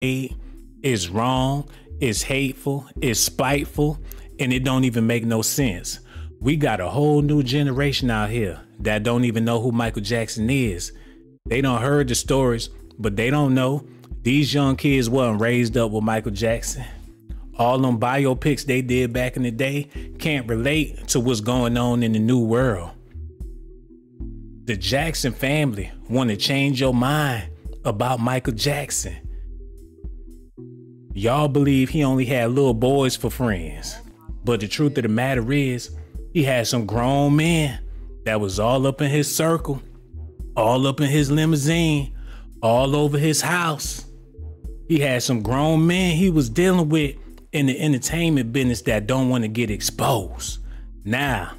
is wrong, it's hateful, it's spiteful, and it don't even make no sense. We got a whole new generation out here that don't even know who Michael Jackson is. They done heard the stories, but they don't know. These young kids wasn't raised up with Michael Jackson. All them biopics they did back in the day can't relate to what's going on in the new world. The Jackson family want to change your mind about Michael Jackson. Y'all believe he only had little boys for friends. But the truth of the matter is, he had some grown men that was all up in his circle, all up in his limousine, all over his house. He had some grown men he was dealing with in the entertainment business that don't want to get exposed. Now,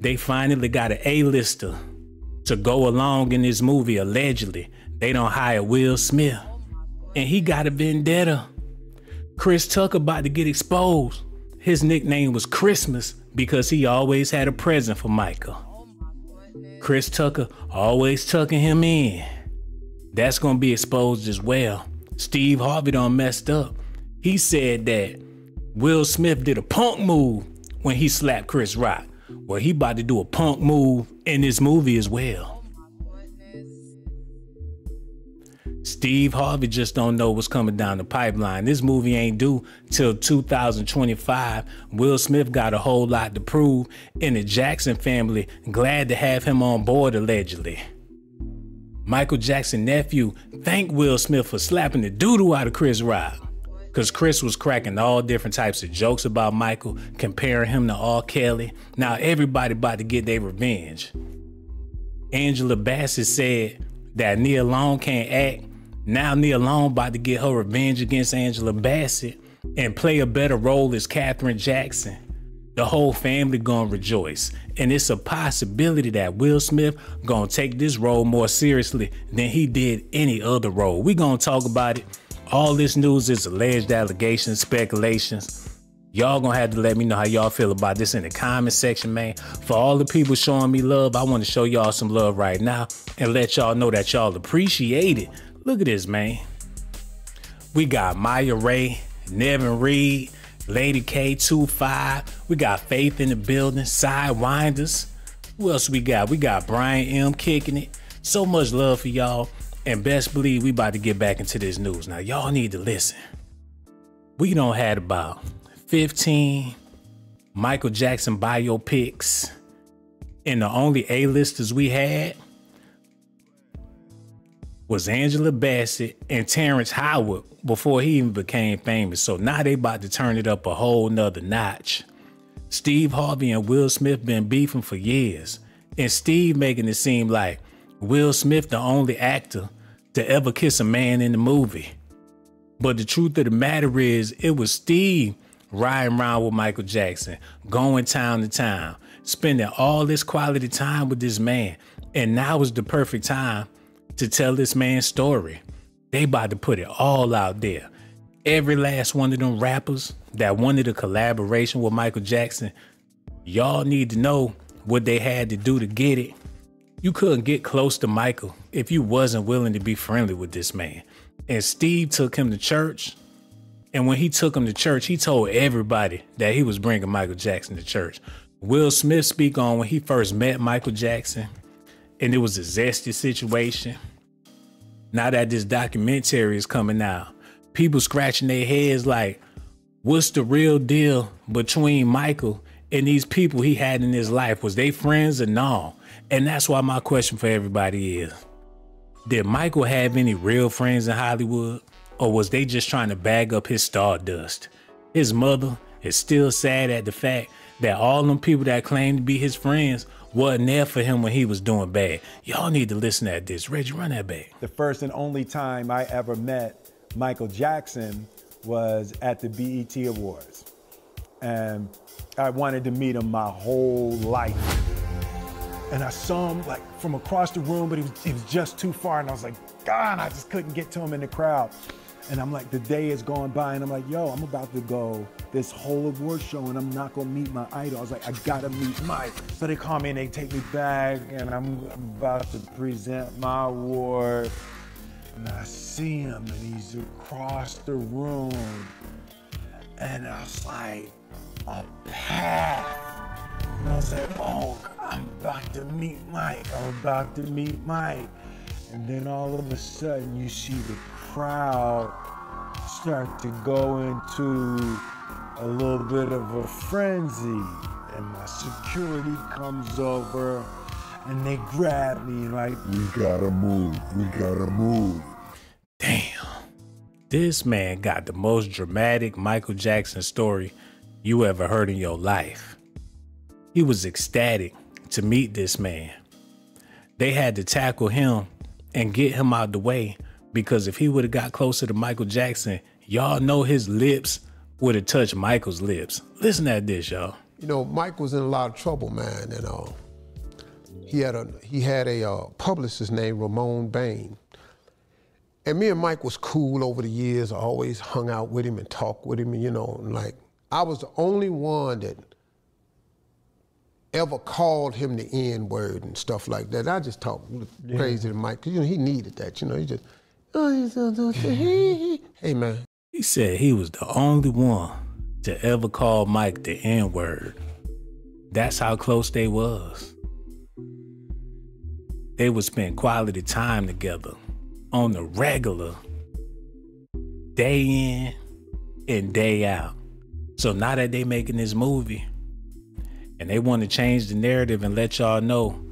they finally got an A-lister to go along in this movie, allegedly. They don't hire Will Smith. And he got a vendetta. Chris Tucker about to get exposed. His nickname was Christmas because he always had a present for Michael. Chris Tucker always tucking him in. That's gonna be exposed as well. Steve Harvey done messed up. He said that Will Smith did a punk move when he slapped Chris Rock. Well, he about to do a punk move in this movie as well. Steve Harvey just don't know what's coming down the pipeline. This movie ain't due till 2025. Will Smith got a whole lot to prove, and the Jackson family glad to have him on board, allegedly. Michael Jackson's nephew thanked Will Smith for slapping the doo-doo out of Chris Rock, because Chris was cracking all different types of jokes about Michael, comparing him to R. Kelly. Now everybody about to get their revenge. Angela Bassett said that Nia Long can't act. Now Nia Long about to get her revenge against Angela Bassett and play a better role as Katherine Jackson. The whole family gonna rejoice. And it's a possibility that Will Smith gonna take this role more seriously than he did any other role. We gonna talk about it. All this news is alleged allegations, speculations. Y'all gonna have to let me know how y'all feel about this in the comment section, man. For all the people showing me love, I want to show y'all some love right now and let y'all know that y'all appreciate it. Look at this, man. We got Maya Ray, Nevin Reed, Lady K25. We got Faith in the building, Sidewinders. Who else we got? We got Brian M kicking it. So much love for y'all. And best believe we about to get back into this news. Now, y'all need to listen. We done had about 15 Michael Jackson biopics. And the only A-listers we had was Angela Bassett and Terrence Howard before he even became famous. So now they about to turn it up a whole nother notch. Steve Harvey and Will Smith been beefing for years. And Steve making it seem like Will Smith the only actor to ever kiss a man in the movie. But the truth of the matter is, it was Steve riding around with Michael Jackson, going town to town, spending all this quality time with this man. And now is the perfect time to tell this man's story. They about to put it all out there. Every last one of them rappers that wanted a collaboration with Michael Jackson, y'all need to know what they had to do to get it. You couldn't get close to Michael if you wasn't willing to be friendly with this man. And Steve took him to church. And when he took him to church, he told everybody that he was bringing Michael Jackson to church. Will Smith speak on when he first met Michael Jackson, and it was a zesty situation. Now that this documentary is coming out, people scratching their heads like, what's the real deal between Michael and these people he had in his life? Was they friends or no? And that's why my question for everybody is, did Michael have any real friends in Hollywood? Or was they just trying to bag up his stardust? His mother is still sad at the fact that all them people that claimed to be his friends wasn't there for him when he was doing bad. Y'all need to listen at this. Reggie, run that back. The first and only time I ever met Michael Jackson was at the BET Awards. And I wanted to meet him my whole life. And I saw him like from across the room, but he was just too far. And I was like, God, I just couldn't get to him in the crowd. And I'm like, the day is going by and I'm like, yo, I'm about to go this whole award show and I'm not gonna meet my idol. I was like, I gotta meet Mike. So they call me and they take me back and I'm about to present my award. and I see him, and he's across the room, and I was like, a path. And I was like, oh, I'm about to meet Mike. I'm about to meet Mike. And then all of a sudden, you see the crowd start to go into a little bit of a frenzy. And my security comes over, and they grab me like, we gotta move, we gotta move. Damn. This man got the most dramatic Michael Jackson story you ever heard in your life. He was ecstatic to meet this man. They had to tackle him and get him out the way, because if he would have got closer to Michael Jackson, y'all know his lips would have touched Michael's lips. Listen at this, y'all. You know, Mike was in a lot of trouble, man, and he had a publicist named Ramon Bain. And me and Mike was cool over the years. I always hung out with him and talked with him, and, you know, and like, I was the only one that ever called him the N-word and stuff like that. I just talked crazy to Mike, because, you know, he needed that, you know. He just, hey, man. He said he was the only one to ever call Mike the N-word. That's how close they was. They would spend quality time together on the regular, day in and day out. So now that they making this movie and they want to change the narrative and let y'all know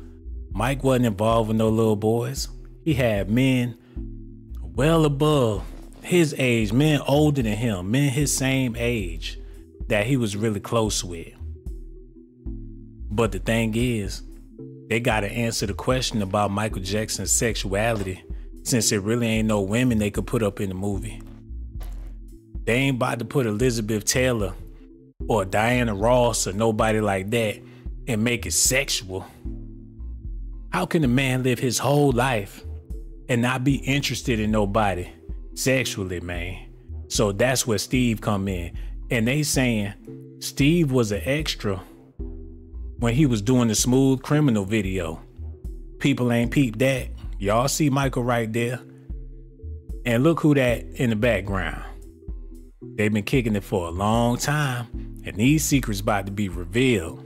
Mike wasn't involved with no little boys. He had men well above his age, men older than him, men his same age that he was really close with. But the thing is, they got to answer the question about Michael Jackson's sexuality, since there really ain't no women they could put up in the movie. They ain't about to put Elizabeth Taylor or Diana Ross or nobody like that and make it sexual. How can a man live his whole life and not be interested in nobody sexually, man? So that's where Steve come in. And they saying Steve was an extra when he was doing the Smooth Criminal video. People ain't peeped that. Y'all see Michael right there. And look who that in the background. They've been kicking it for a long time, and these secrets about to be revealed.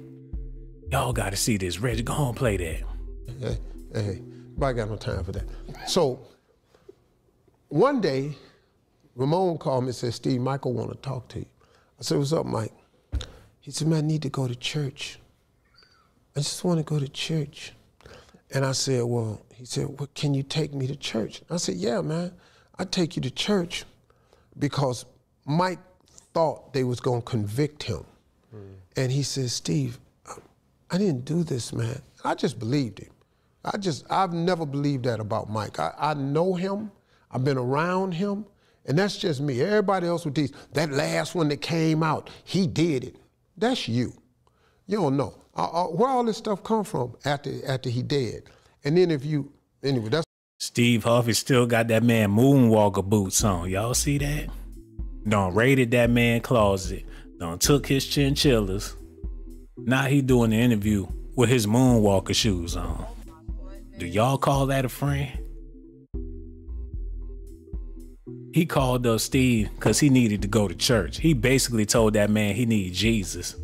Y'all gotta see this. Reggie, go on, play that. Hey, I got no time for that. So, one day, Ramon called me and said, Steve, Michael want to talk to you. I said, what's up, Mike? He said, man, I need to go to church. I just want to go to church. And I said, well, he said, well, can you take me to church? I said, yeah, man, I'll take you to church, because Mike thought they was gonna convict him. And he said, Steve, I didn't do this, man. I just believed him. I've never believed that about Mike. I know him, I've been around him, and that's just me. Everybody else with these, that last one that came out, he did it. That's you. You don't know. Where all this stuff come from after he dead. And then anyway, that's. Steve Harvey still got that man moonwalker boots on. Y'all see that? Done raided that man closet. Done took his chinchillas. Now he doing the interview with his moonwalker shoes on. Do y'all call that a friend? He called up Steve because he needed to go to church. He basically told that man he needed Jesus.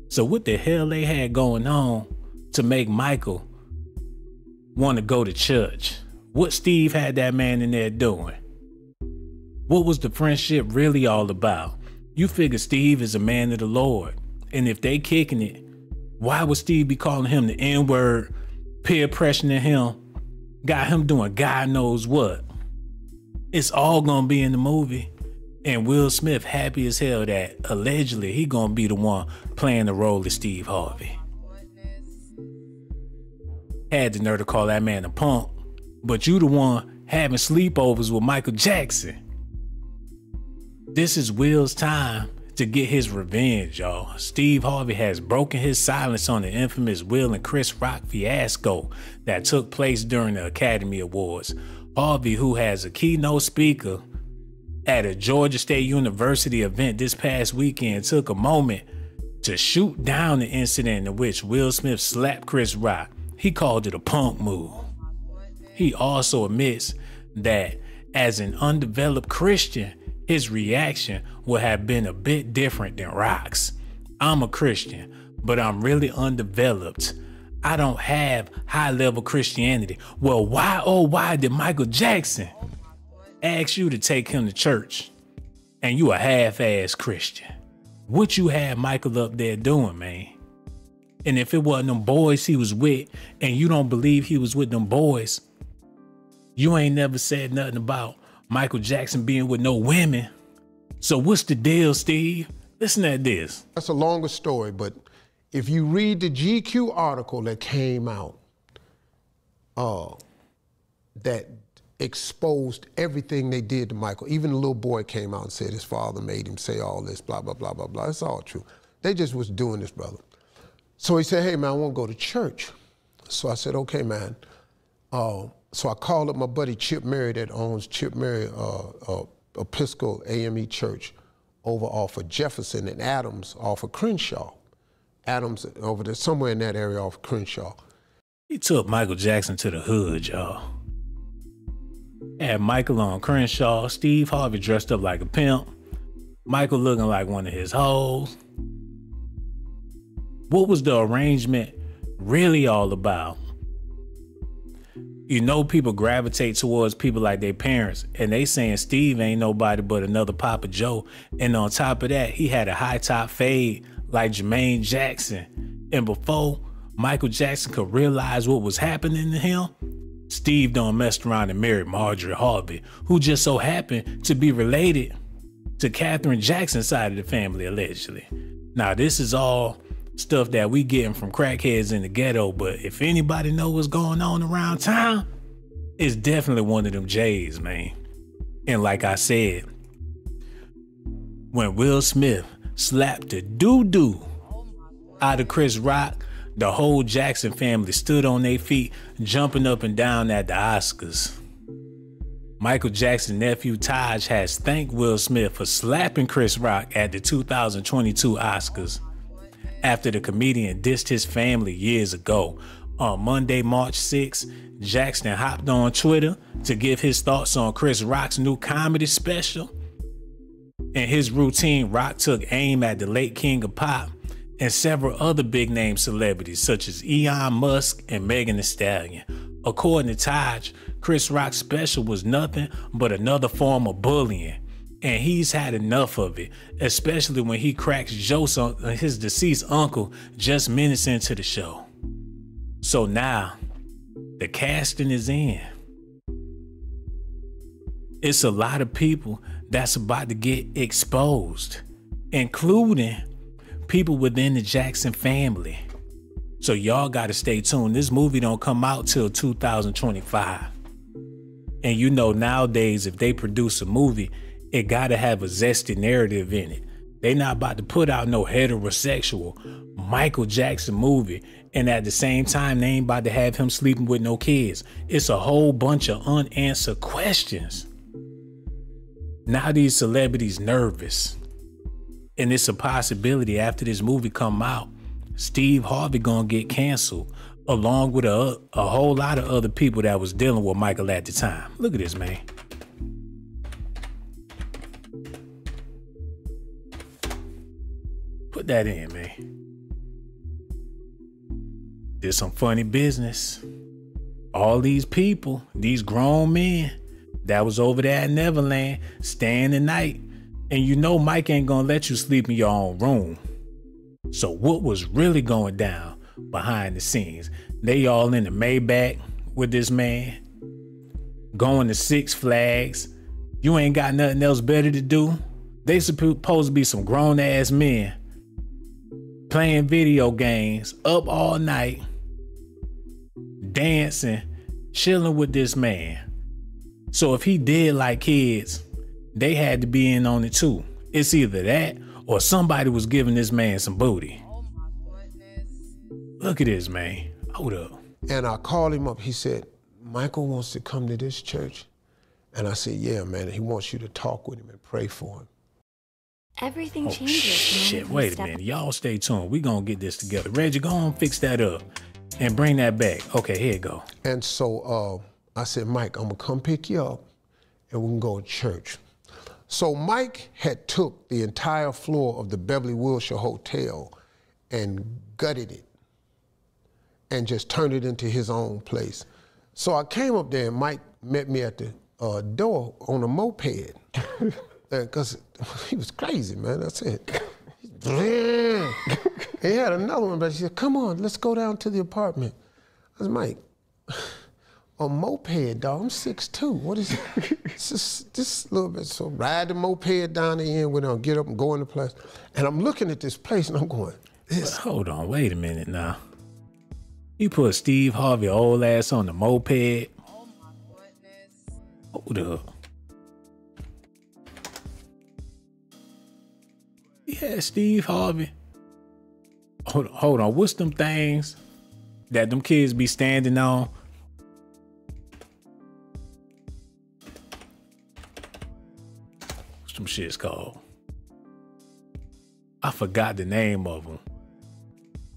So what the hell they had going on to make Michael want to go to church? What Steve had that man in there doing? What was the friendship really all about? You figure Steve is a man of the Lord. And if they kicking it, why would Steve be calling him the N-word, peer pressuring him, got him doing God knows what? It's all gonna be in the movie. And Will Smith happy as hell that allegedly he gonna be the one playing the role of Steve Harvey. Had the nerve to call that man a punk, but you the one having sleepovers with Michael Jackson. This is Will's time to get his revenge, y'all. Steve Harvey has broken his silence on the infamous Will and Chris Rock fiasco that took place during the Academy Awards. Harvey, who has a keynote speaker at a Georgia State University event this past weekend, took a moment to shoot down the incident in which Will Smith slapped Chris Rock. He called it a punk move. He also admits that As an undeveloped Christian, his reaction would have been a bit different than Rock's. I'm a Christian, but I'm really undeveloped. I don't have high-level Christianity. Well, why did Michael Jackson ask you to take him to church and you a half-ass Christian? What you had Michael up there doing, man? And if it wasn't them boys he was with and you don't believe he was with them boys, you ain't never said nothing about Michael Jackson being with no women. So what's the deal, Steve? Listen at this. That's a longer story, but if you read the GQ article that came out that exposed everything they did to Michael, even the little boy came out and said his father made him say all this, blah, blah, blah, blah, blah. It's all true. They just was doing this, brother. So he said, hey, man, I want to go to church. So I said, okay, man. So I called up my buddy Chip Murray that owns Chip Murray Episcopal AME Church over off of Jefferson and Adams off of Crenshaw. Adams over there, somewhere in that area off of Crenshaw. He took Michael Jackson to the hood, y'all. Had Michael on Crenshaw, Steve Harvey dressed up like a pimp, Michael looking like one of his hoes. What was the arrangement really all about? You know, people gravitate towards people like their parents, and they saying Steve ain't nobody but another Papa Joe. And on top of that, he had a high top fade like Jermaine Jackson. And before Michael Jackson could realize what was happening to him, Steve done messed around and married Marjorie Harvey, who just so happened to be related to Katherine Jackson's side of the family, allegedly. Now, this is all stuff that we getting from crackheads in the ghetto, but if anybody know what's going on around town, it's definitely one of them J's, man. And like I said, when Will Smith slapped the doo-doo out of Chris Rock, the whole Jackson family stood on their feet, jumping up and down at the Oscars. Michael Jackson's nephew Taj has thanked Will Smith for slapping Chris Rock at the 2022 Oscars after the comedian dissed his family years ago. On Monday, March 6, Jackson hopped on Twitter to give his thoughts on Chris Rock's new comedy special. In his routine, Rock took aim at the late king of pop and several other big-name celebrities such as Elon Musk and Megan Thee Stallion. According to Taj, Chris Rock's special was nothing but another form of bullying, and he's had enough of it, especially when he cracks jokes on his deceased uncle just minutes into the show. So now, the casting is in. It's a lot of people that's about to get exposed, including people within the Jackson family. So y'all gotta stay tuned. This movie don't come out till 2025. And you know, nowadays, if they produce a movie, it gotta have a zesty narrative in it. They not about to put out no heterosexual Michael Jackson movie, and at the same time, they ain't about to have him sleeping with no kids. It's a whole bunch of unanswered questions. Now these celebrities nervous. And it's a possibility after this movie come out, Steve Harvey gonna get canceled, along with a whole lot of other people that was dealing with Michael at the time. Look at this, man. Put that in, man. Did some funny business. All these people, these grown men that was over there at Neverland staying the night. And you know Mike ain't gonna let you sleep in your own room. So what was really going down behind the scenes? They all in the Maybach with this man, going to Six Flags. You ain't got nothing else better to do. They supposed to be some grown ass men playing video games up all night, dancing, chilling with this man. So if he did like kids, they had to be in on it too. It's either that or somebody was giving this man some booty. Oh my goodness. Look at this, man. Hold up. And I called him up. He said, Michael wants to come to this church. And I said, yeah, man. He wants you to talk with him and pray for him. Everything Oh, changes. shit. Wait a minute. Y'all stay tuned. We gonna get this together. Reggie, go on, fix that up and bring that back. Okay, here you go. And so I said, Mike, I'm gonna come pick you up and we can go to church. So Mike had took the entire floor of the Beverly Wilshire Hotel and gutted it and just turned it into his own place. So I came up there and Mike met me at the door on a moped. Because he was crazy, man, that's it. He had another one, but he said, come on, let's go down to the apartment. I was Mike, a moped, dog, I'm 6'2", what is it? Just a little bit, so ride the moped down the end, we're gonna get up and go in the place. And I'm looking at this place and I'm going, this. Hold on, wait a minute now. You put Steve Harvey old ass on the moped? Oh my goodness. Hold up. Yeah, Steve Harvey. Hold on. What's them things that them kids be standing on? What's them shits called? I forgot the name of them.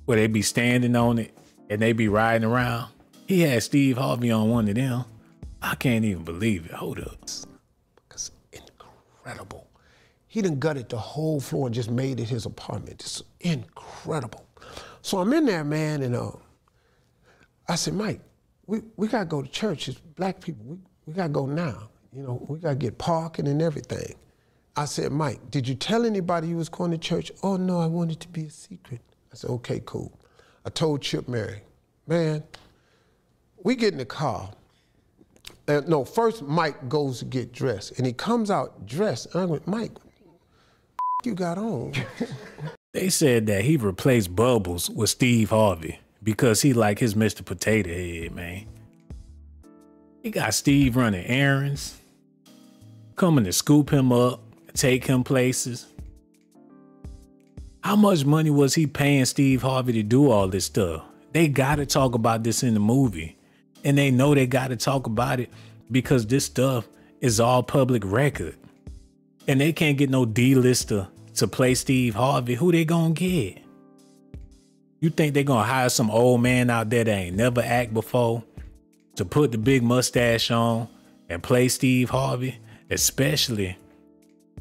Where they be standing on it and they be riding around. He had Steve Harvey on one of them. I can't even believe it. Hold up. It's incredible. He done gutted the whole floor and just made it his apartment. It's incredible. So I'm in there, man, and I said, Mike, we gotta go to church. It's black people. We gotta go now. You know, we gotta get parking and everything. I said, Mike, did you tell anybody you was going to church? Oh no, I wanted it to be a secret. I said, okay, cool. I told Chip Mary, man, we get in the car. No, first Mike goes to get dressed, and he comes out dressed, and I went, Mike, you got on? They said that he replaced Bubbles with Steve Harvey because he like his Mr. Potato Head, man. He got Steve running errands, coming to scoop him up, take him places. How much money was he paying Steve Harvey to do all this stuff? They gotta talk about this in the movie. And they know they gotta talk about it because this stuff is all public record. And they can't get no D-lister to play Steve Harvey. Who they gonna get? You think they gonna hire some old man out there that ain't never act before to put the big mustache on and play Steve Harvey? Especially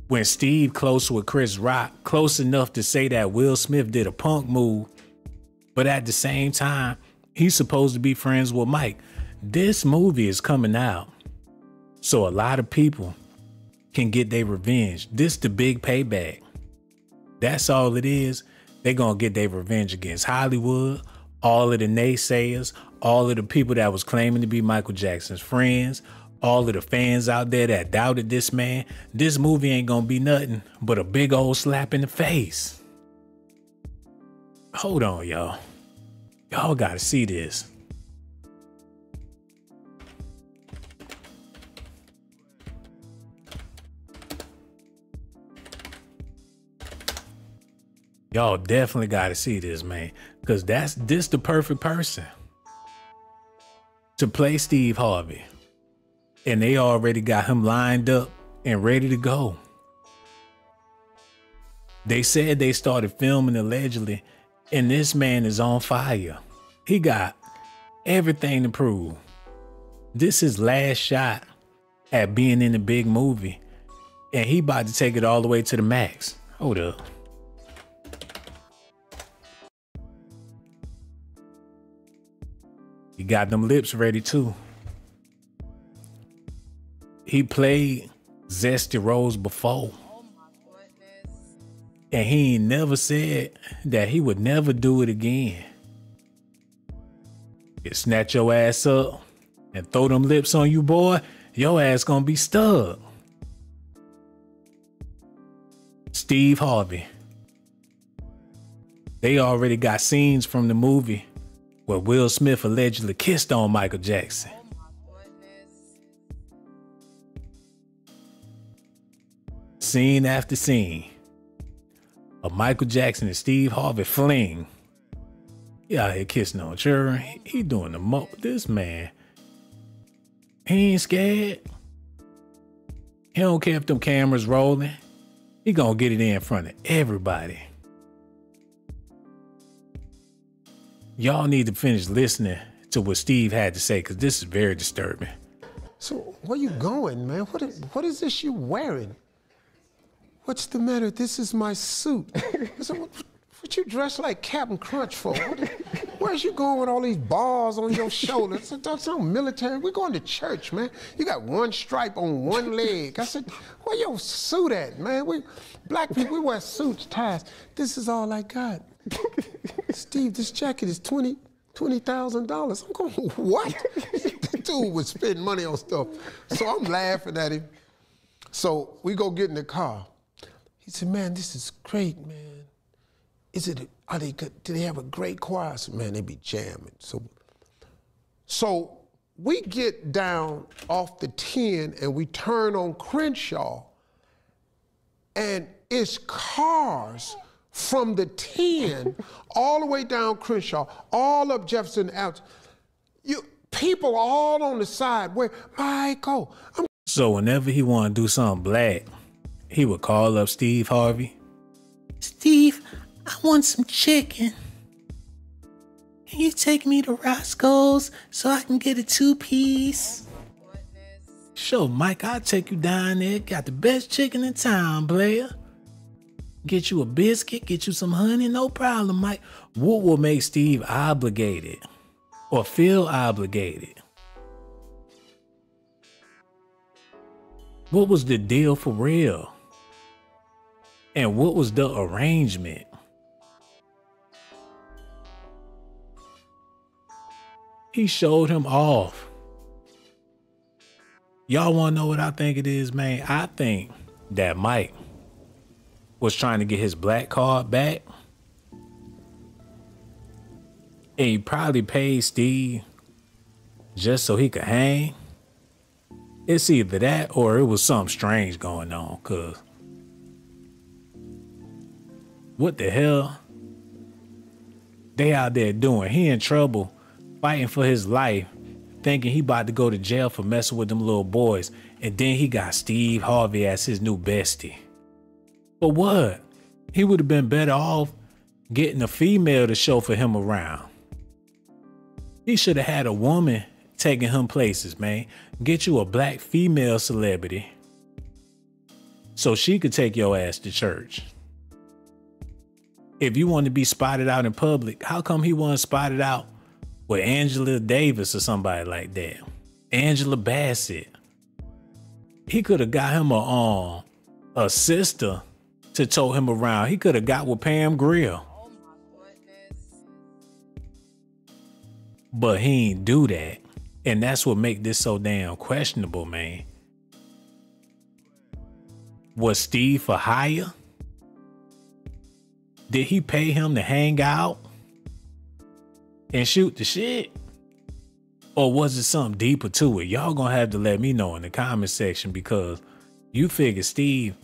when Steve close with Chris Rock, close enough to say that Will Smith did a punk move, but at the same time, he's supposed to be friends with Mike. This movie is coming out, so a lot of people can get their revenge. This the big payback. That's all it is. They gonna get their revenge against Hollywood, all of the naysayers, all of the people that was claiming to be Michael Jackson's friends, all of the fans out there that doubted this man. This movie ain't gonna be nothing but a big old slap in the face. Hold on, y'all. Y'all gotta see this. Y'all definitely got to see this, man, because this the perfect person to play Steve Harvey. And they already got him lined up and ready to go. They said they started filming allegedly, and this man is on fire. He got everything to prove. This is his last shot at being in the big movie, and he about to take it all the way to the max. Hold up. He got them lips ready too. He played Zesty Rose before. Oh my goodness. And he ain't never said that he would never do it again. You snatch your ass up and throw them lips on you, boy, your ass gonna be stuck. Steve Harvey. They already got scenes from the movie where Will Smith allegedly kissed on Michael Jackson. Oh my goodness. Scene after scene of Michael Jackson and Steve Harvey fling. He out here kissing on children. He doing the most. This man, he ain't scared. He don't care if them cameras rolling. He gonna get it in front of everybody. Y'all need to finish listening to what Steve had to say, because this is very disturbing. So where you going, man? What is this you wearing? What's the matter? This is my suit. I said, what you dressed like Captain Crunch for? Where's you going with all these bars on your shoulders? I said, that's not military. We're going to church, man. You got one stripe on one leg. I said, where your suit at, man? Black people, we wear suits, ties. This is all I got. Steve, this jacket is $20,000. I'm going, what? The dude would spend money on stuff. So I'm laughing at him. So we go get in the car. He said, man, this is great, man. Are they good? Do they have a great choir? I said, man, they be jamming. So we get down off the 10 and we turn on Crenshaw, and it's cars from the 10 all the way down Crenshaw, all up Jefferson Avenue. People all on the side where, Michael. So whenever he wanted to do something black, he would call up Steve Harvey. Steve, I want some chicken. Can you take me to Roscoe's so I can get a 2-piece? Sure, Mike, I'll take you down there. Got the best chicken in town, player. Get you a biscuit, get you some honey, no problem, Mike. What will make Steve obligated or feel obligated? What was the deal for real? And what was the arrangement? He showed him off. Y'all want to know what I think it is, man? I think that Mike was trying to get his black card back. And he probably paid Steve just so he could hang. It's either that or it was something strange going on, cause what the hell they out there doing? He in trouble, fighting for his life, thinking he about to go to jail for messing with them little boys, and then he got Steve Harvey as his new bestie. For what? He would have been better off getting a female to chauffeur him around. He should have had a woman taking him places, man. Get you a black female celebrity so she could take your ass to church. If you want to be spotted out in public, how come he wasn't spotted out with Angela Davis or somebody like that? Angela Bassett. He could have got him a sister to tow him around. He could have got with Pam Grier. Oh my goodness. But he ain't do that. And that's what make this so damn questionable, man. Was Steve for hire? Did he pay him to hang out and shoot the shit? Or was it something deeper to it? Y'all gonna have to let me know in the comment section, because you figure Steve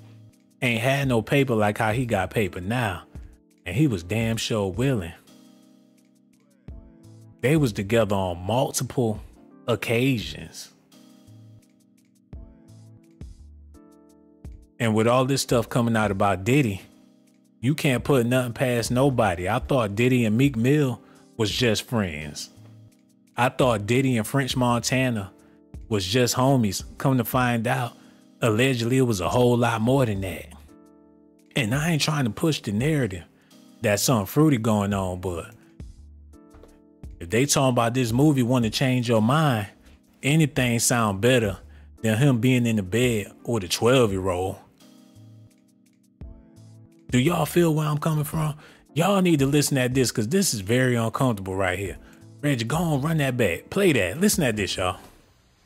ain't had no paper like how he got paper now. And he was damn sure willing. They was together on multiple occasions. And with all this stuff coming out about Diddy, you can't put nothing past nobody. I thought Diddy and Meek Mill was just friends. I thought Diddy and French Montana was just homies. Come to find out, allegedly it was a whole lot more than that. And I ain't trying to push the narrative that's something fruity going on, but if they talking about this movie want to change your mind, anything sound better than him being in the bed with a 12-year-old. Do y'all feel where I'm coming from? Y'all need to listen at this, because this is very uncomfortable right here. Reggie, go on, run that back. Play that. Listen at this, y'all.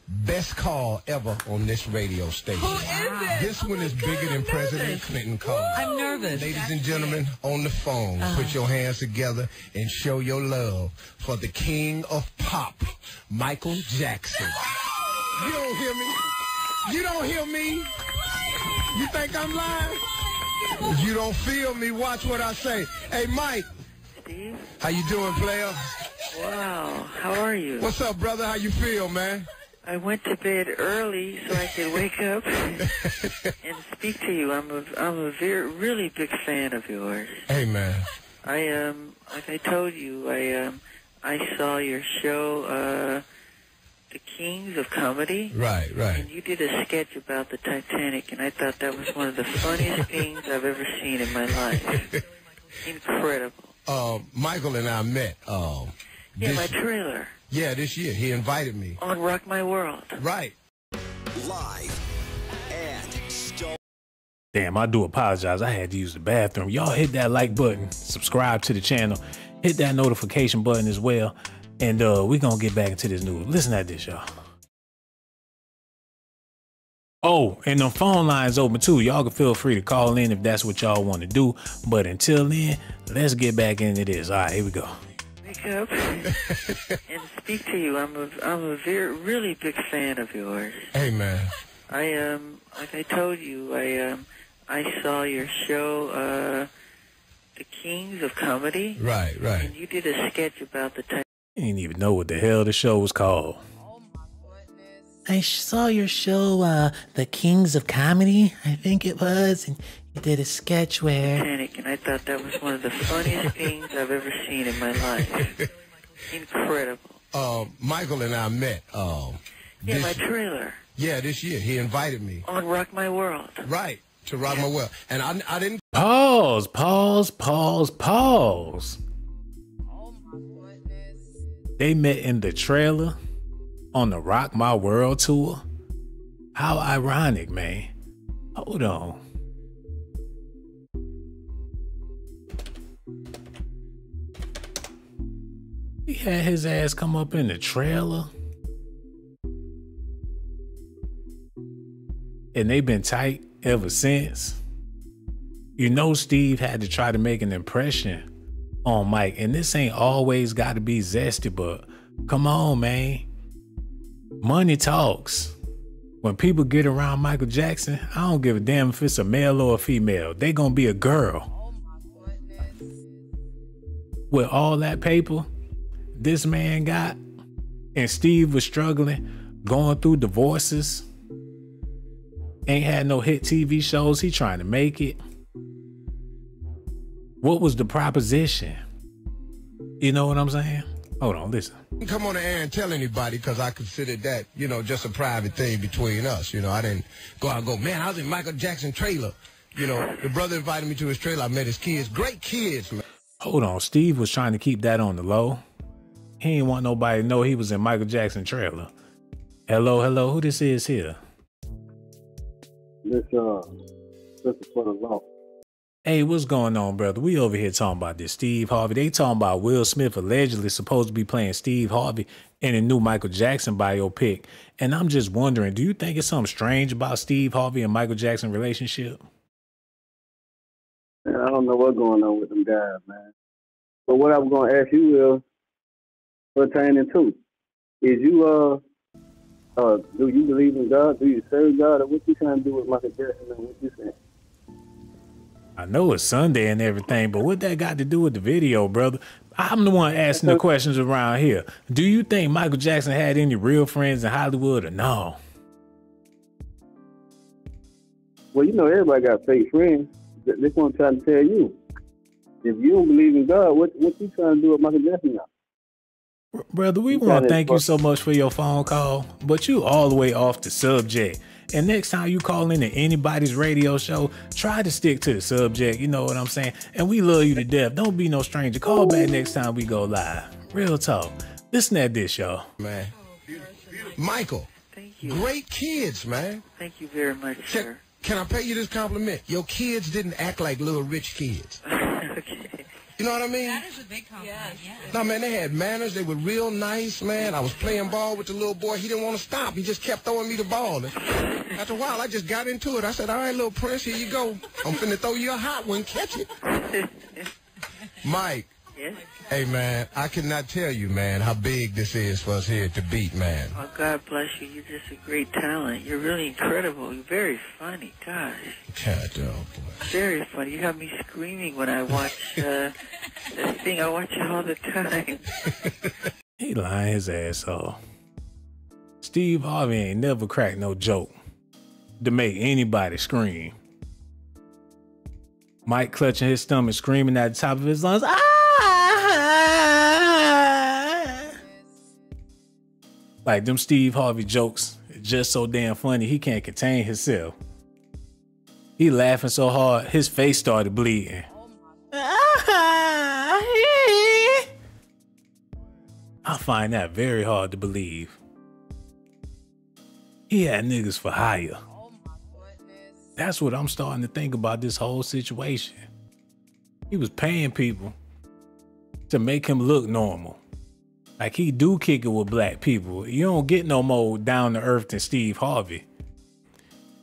Best call ever on this radio station. Who is it? This one is bigger than President Clinton called. I'm nervous. Ladies and gentlemen, on the phone, put your hands together and show your love for the king of pop, Michael Jackson. You don't hear me? You don't hear me? You think I'm lying? You don't feel me? Watch what I say. Hey, Mike. Steve? How you doing, player? Wow, how are you? What's up, brother? How you feel, man? I went to bed early so I could wake up and speak to you. I'm a really big fan of yours. Hey, man. Like I told you, I saw your show the Kings of Comedy. Right. And you did a sketch about the Titanic, and I thought that was one of the funniest things I've ever seen in my life. Incredible. Michael and I met. My trailer. Yeah, this year. He invited me. On Rock My World. Right. Live and still. Damn, I do apologize. I had to use the bathroom. Y'all hit that like button, subscribe to the channel, hit that notification button as well. And we're going to get back into this news. Listen at this, y'all. Oh, and the phone line's open too. Y'all can feel free to call in if that's what y'all want to do. But until then, let's get back into this. All right, here we go. Wake up and speak to you. I'm a really big fan of yours. Hey, man. Like I told you, I saw your show, The Kings of Comedy. Right. And you did a sketch about the Titanic. I didn't even know what the hell the show was called. I saw your show, The Kings of Comedy, I think it was, and you did a sketch where... And I thought that was one of the funniest things I've ever seen in my life. Incredible. Michael and I met. My trailer. Yeah, this year. He invited me. On Rock My World. Right, to Rock My World. And I didn't... Pause. They met in the trailer on the Rock My World tour. How ironic, man. Hold on. He had his ass come up in the trailer. And they've been tight ever since. You know, Steve had to try to make an impression on Mike. And this ain't always got to be zesty, but come on, man. Money talks. When people get around Michael Jackson, I don't give a damn if it's a male or a female. They gonna be a girl. With all that paper this man got, and Steve was struggling, going through divorces, ain't had no hit TV shows, he trying to make it. What was the proposition? You know what I'm saying? Hold on, listen. Come on the air and tell anybody because I considered that, just a private thing between us. I didn't go out and go, man, I was in Michael Jackson trailer. The brother invited me to his trailer. I met his kids. Great kids, man. Hold on, Steve was trying to keep that on the low. He didn't want nobody to know he was in Michael Jackson trailer. Hello, who this is here? This is for the law. Hey, what's going on, brother? We over here talking about this Steve Harvey. They talking about Will Smith allegedly supposed to be playing Steve Harvey in a new Michael Jackson biopic. And I'm just wondering, do you think it's something strange about Steve Harvey and Michael Jackson relationship? Man, I don't know what's going on with them guys, man. But what I was going to ask you, Will, pertaining to, is you, do you believe in God? Do you serve God? Or what you trying to do with Michael Jackson and what you saying? I know it's Sunday and everything, but what that got to do with the video, brother? I'm the one asking the questions around here. Do you think Michael Jackson had any real friends in Hollywood or no? Well, everybody got fake friends. They're going to try to tell you. If you don't believe in God, what you trying to do with Michael Jackson now? Brother, we want to thank you so much for your phone call, but you all the way off the subject. And next time you call into anybody's radio show, try to stick to the subject. You know what I'm saying? And we love you to death. Don't be no stranger. Call back next time we go live. Real talk. Listen at this, y'all. Man. Michael. Thank you. Great kids, man. Thank you very much, sir. Can I pay you this compliment? Your kids didn't act like little rich kids. Okay. You know what I mean? That is a big compliment, yeah. No, man, they had manners. They were real nice, man. I was playing ball with the little boy. He didn't want to stop. He just kept throwing me the ball. And after a while, I just got into it. I said, all right, little prince, here you go. I'm finna throw you a hot one. Catch it. Mike. Yes? Hey, man, I cannot tell you, man, how big this is for us here at the Beat, man. Oh, God bless you. You're just a great talent. You're really incredible. You're very funny. Gosh. God, oh, boy. Very funny. You got me screaming when I watch that thing. I watch it all the time. He lying his ass off. Steve Harvey ain't never cracked no joke to make anybody scream. Mike clutching his stomach, screaming at the top of his lungs, ah! Like them Steve Harvey jokes, just so damn funny, he can't contain himself. He laughing so hard, his face started bleeding. I find that very hard to believe. He had niggas for hire. That's what I'm starting to think about this whole situation. He was paying people to make him look normal. Like he do kick it with black people. You don't get no more down to earth than Steve Harvey.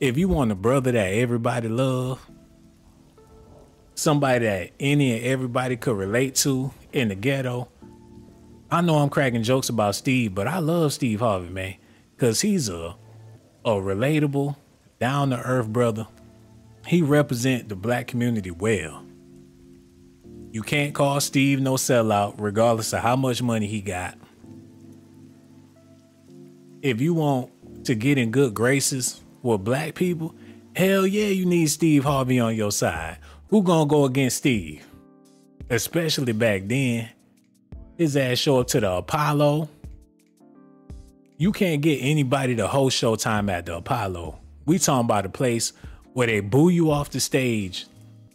If you want a brother that everybody love, somebody that any and everybody could relate to in the ghetto, I know I'm cracking jokes about Steve, but I love Steve Harvey, man, because he's a relatable, down to earth brother. He represent the black community well. You can't call Steve no sellout, regardless of how much money he got. If you want to get in good graces with black people, hell yeah, you need Steve Harvey on your side. Who gonna go against Steve? Especially back then. His ass show up to the Apollo. You can't get anybody to host Showtime at the Apollo. We talking about a place where they boo you off the stage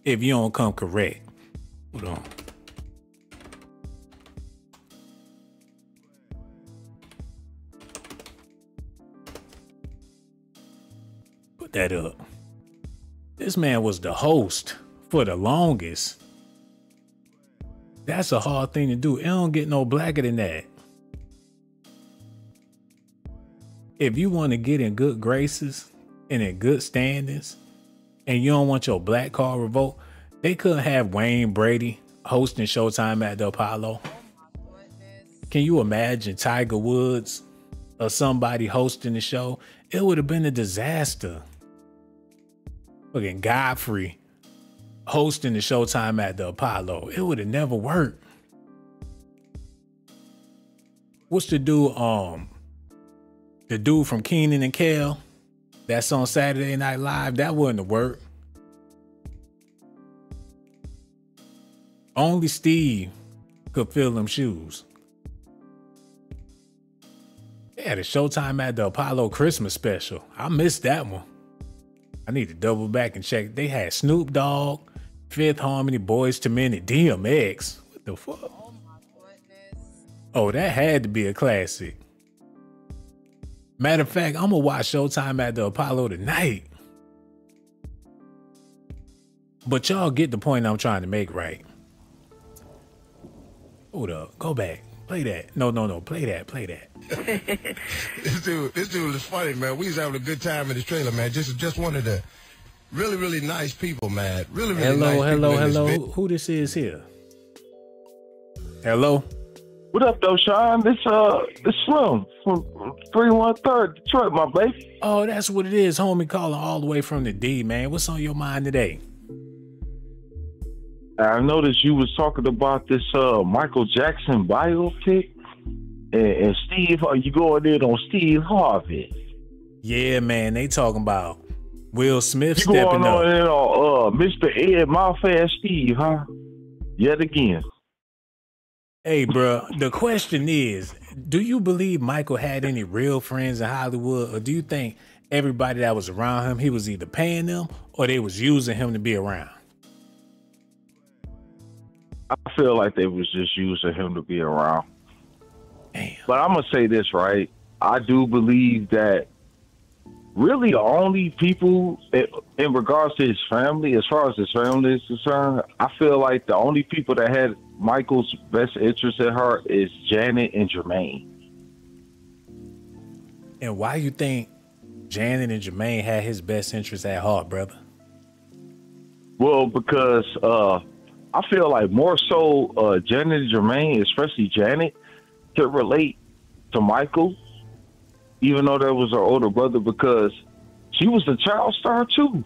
if you don't come correct. Hold on. Put that up. This man was the host for the longest. That's a hard thing to do. It don't get no blacker than that. If you want to get in good graces and in good standings and you don't want your black card revoked, they couldn't have Wayne Brady hosting Showtime at the Apollo. Can you imagine Tiger Woods or somebody hosting the show? It would have been a disaster. Fucking Godfrey hosting the Showtime at the Apollo. It would have never worked. What's the dude, the dude from Keenan and Kel that's on Saturday Night Live? That wouldn't have worked. Only Steve could fill them shoes. They had a Showtime at the Apollo Christmas special. I missed that one. I need to double back and check. They had Snoop Dogg, Fifth Harmony, Boyz II Men, and DMX. What the fuck? Oh my goodness. Oh, that had to be a classic. Matter of fact, I'm gonna watch Showtime at the Apollo tonight. But y'all get the point I'm trying to make, right? Hold up, go back. Play that. No, play that. This dude is funny, man. We was having a good time in this trailer, man. Just one of the really nice people, man. Really nice people. Hello. Who this is here? Hello? What up, though, Sean? This Slim from 313 Detroit, my baby. Oh, that's what it is, homie, calling all the way from the D, man. What's on your mind today? I noticed you was talking about this Michael Jackson biopic, and Steve, you going in on Steve Harvey? Yeah, man, they talking about Will Smith you stepping going up. on in on Mr. Ed Mouth-Ass Steve, huh? Yet again. Hey, bro, the question is, do you believe Michael had any real friends in Hollywood, or do you think everybody that was around him, he was either paying them or they was using him to be around? I feel like they was just using him to be around. Damn. But I'm going to say this, right? I do believe that really the only people in regards to his family, as far as his family is concerned, I feel like the only people that had Michael's best interest at heart is Janet and Jermaine. And why you think Janet and Jermaine had his best interest at heart, brother? Well, because I feel like more so Janet and Jermaine, especially Janet, could relate to Michael, even though that was her older brother, because she was a child star too.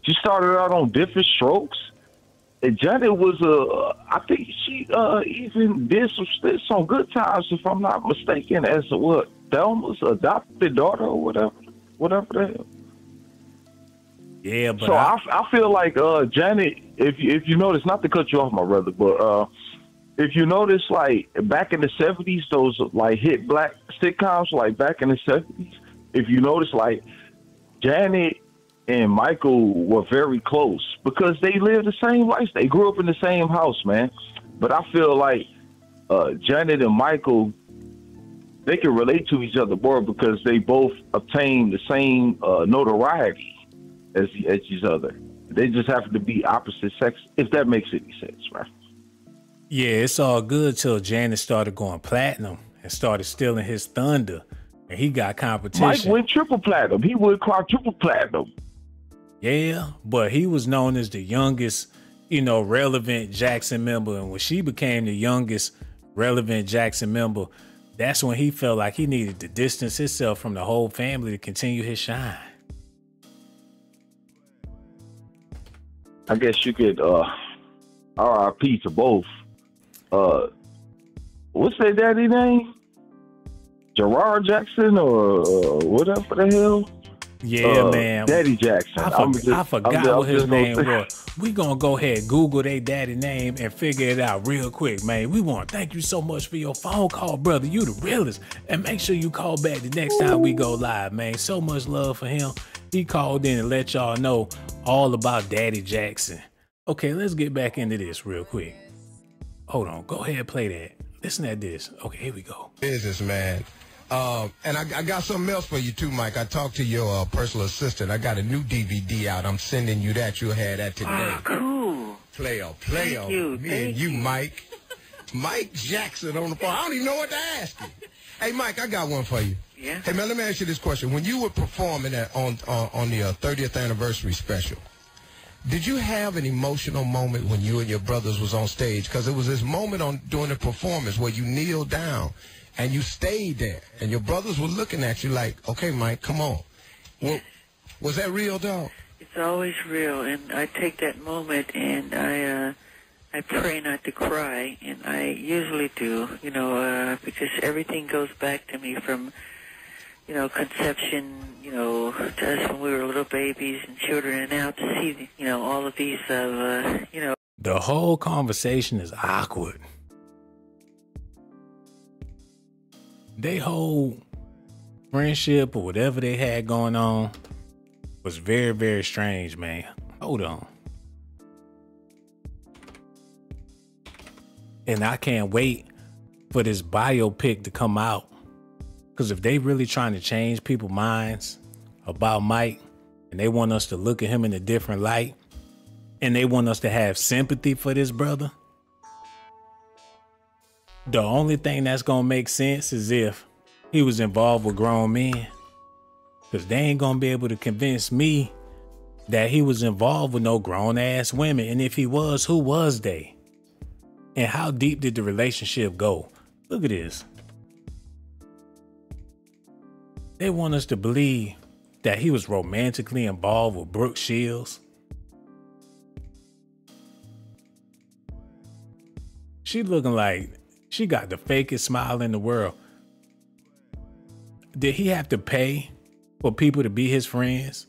She started out on Different Strokes, and Janet was I think she even did some Good Times, if I'm not mistaken, as Thelma's adopted daughter or whatever the hell. Yeah, but so I feel like Janet, if you notice, not to cut you off, my brother, but if you notice, like back in the 70s, those like hit black sitcoms, like back in the 70s, if you notice, like Janet and Michael were very close because they lived the same life. They grew up in the same house, man. But I feel like Janet and Michael, they can relate to each other more because they both obtained the same notoriety as each other. They just happen to be opposite sex, if that makes any sense, right? Yeah, it's all good till Janet started going platinum and started stealing his thunder, and he got competition. Mike went triple platinum. He went quadruple platinum. Yeah, but he was known as the youngest, you know, relevant Jackson member, and when she became the youngest relevant Jackson member, that's when he felt like he needed to distance himself from the whole family to continue his shine. I guess you could RIP to both. What's their daddy name? Gerard Jackson or whatever the hell? Yeah, man. Daddy Jackson. I forgot what his name was. We gonna go ahead, Google their daddy name and figure it out real quick, man. We want to thank you so much for your phone call, brother. You the realest. And make sure you call back the next time we go live, man. So much love for him. He called in and let y'all know all about Daddy Jackson. Okay, let's get back into this real quick. Hold on. Go ahead, play that. Listen to this. Okay, here we go. Businessman. And I got something else for you too, Mike. I talked to your personal assistant. I got a new DVD out. I'm sending you that. You'll have that today. Oh, cool. Player. Thank you. Me and you, Mike. Mike Jackson on the phone. I don't even know what to ask you. Hey, Mike, I got one for you. Yeah. Hey, man, let me ask you this question. When you were performing on the 30th anniversary special, did you have an emotional moment when you and your brothers was on stage? Because it was this moment during the performance where you kneeled down and you stayed there, and your brothers were looking at you like, okay, Mike, come on. Well, was that real, dog? It's always real, and I take that moment and I pray not to cry, and I usually do, you know, because everything goes back to me from, you know, conception, you know, to us when we were little babies and children, and now to see, you know, all of these, you know. The whole conversation is awkward. They whole friendship or whatever they had going on was very, very strange, man. Hold on. And I can't wait for this biopic to come out. Because if they really trying to change people's minds about Mike and they want us to look at him in a different light and they want us to have sympathy for this brother, the only thing that's going to make sense is if he was involved with grown men. Because they ain't going to be able to convince me that he was involved with no grown-ass women. And if he was, who was they? And how deep did the relationship go? Look at this. They want us to believe that he was romantically involved with Brooke Shields. She looking like she got the fakest smile in the world. Did he have to pay for people to be his friends?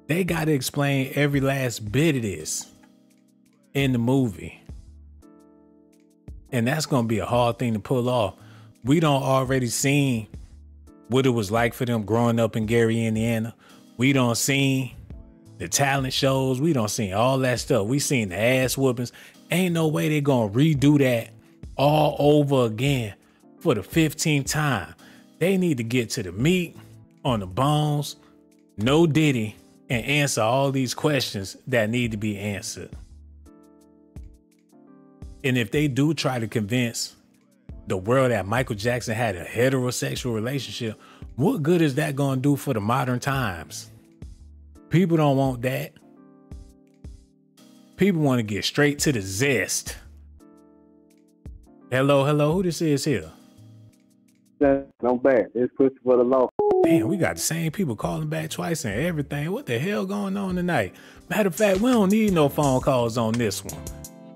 They got to explain every last bit of this in the movie. And that's going to be a hard thing to pull off. We don't already seen what it was like for them growing up in Gary, Indiana. We don't seen the talent shows. We don't seen all that stuff. We seen the ass whoopings. Ain't no way they gonna redo that all over again for the 15th time. They need to get to the meat on the bones, no Diddy, and answer all these questions that need to be answered. And if they do try to convince the world that Michael Jackson had a heterosexual relationship, what good is that going to do for the modern times? People don't want that. People want to get straight to the zest. Hello, who this is here? I'm back. It's pussy for the law. Damn, we got the same people calling back twice and everything. What the hell going on tonight? Matter of fact, we don't need no phone calls on this one.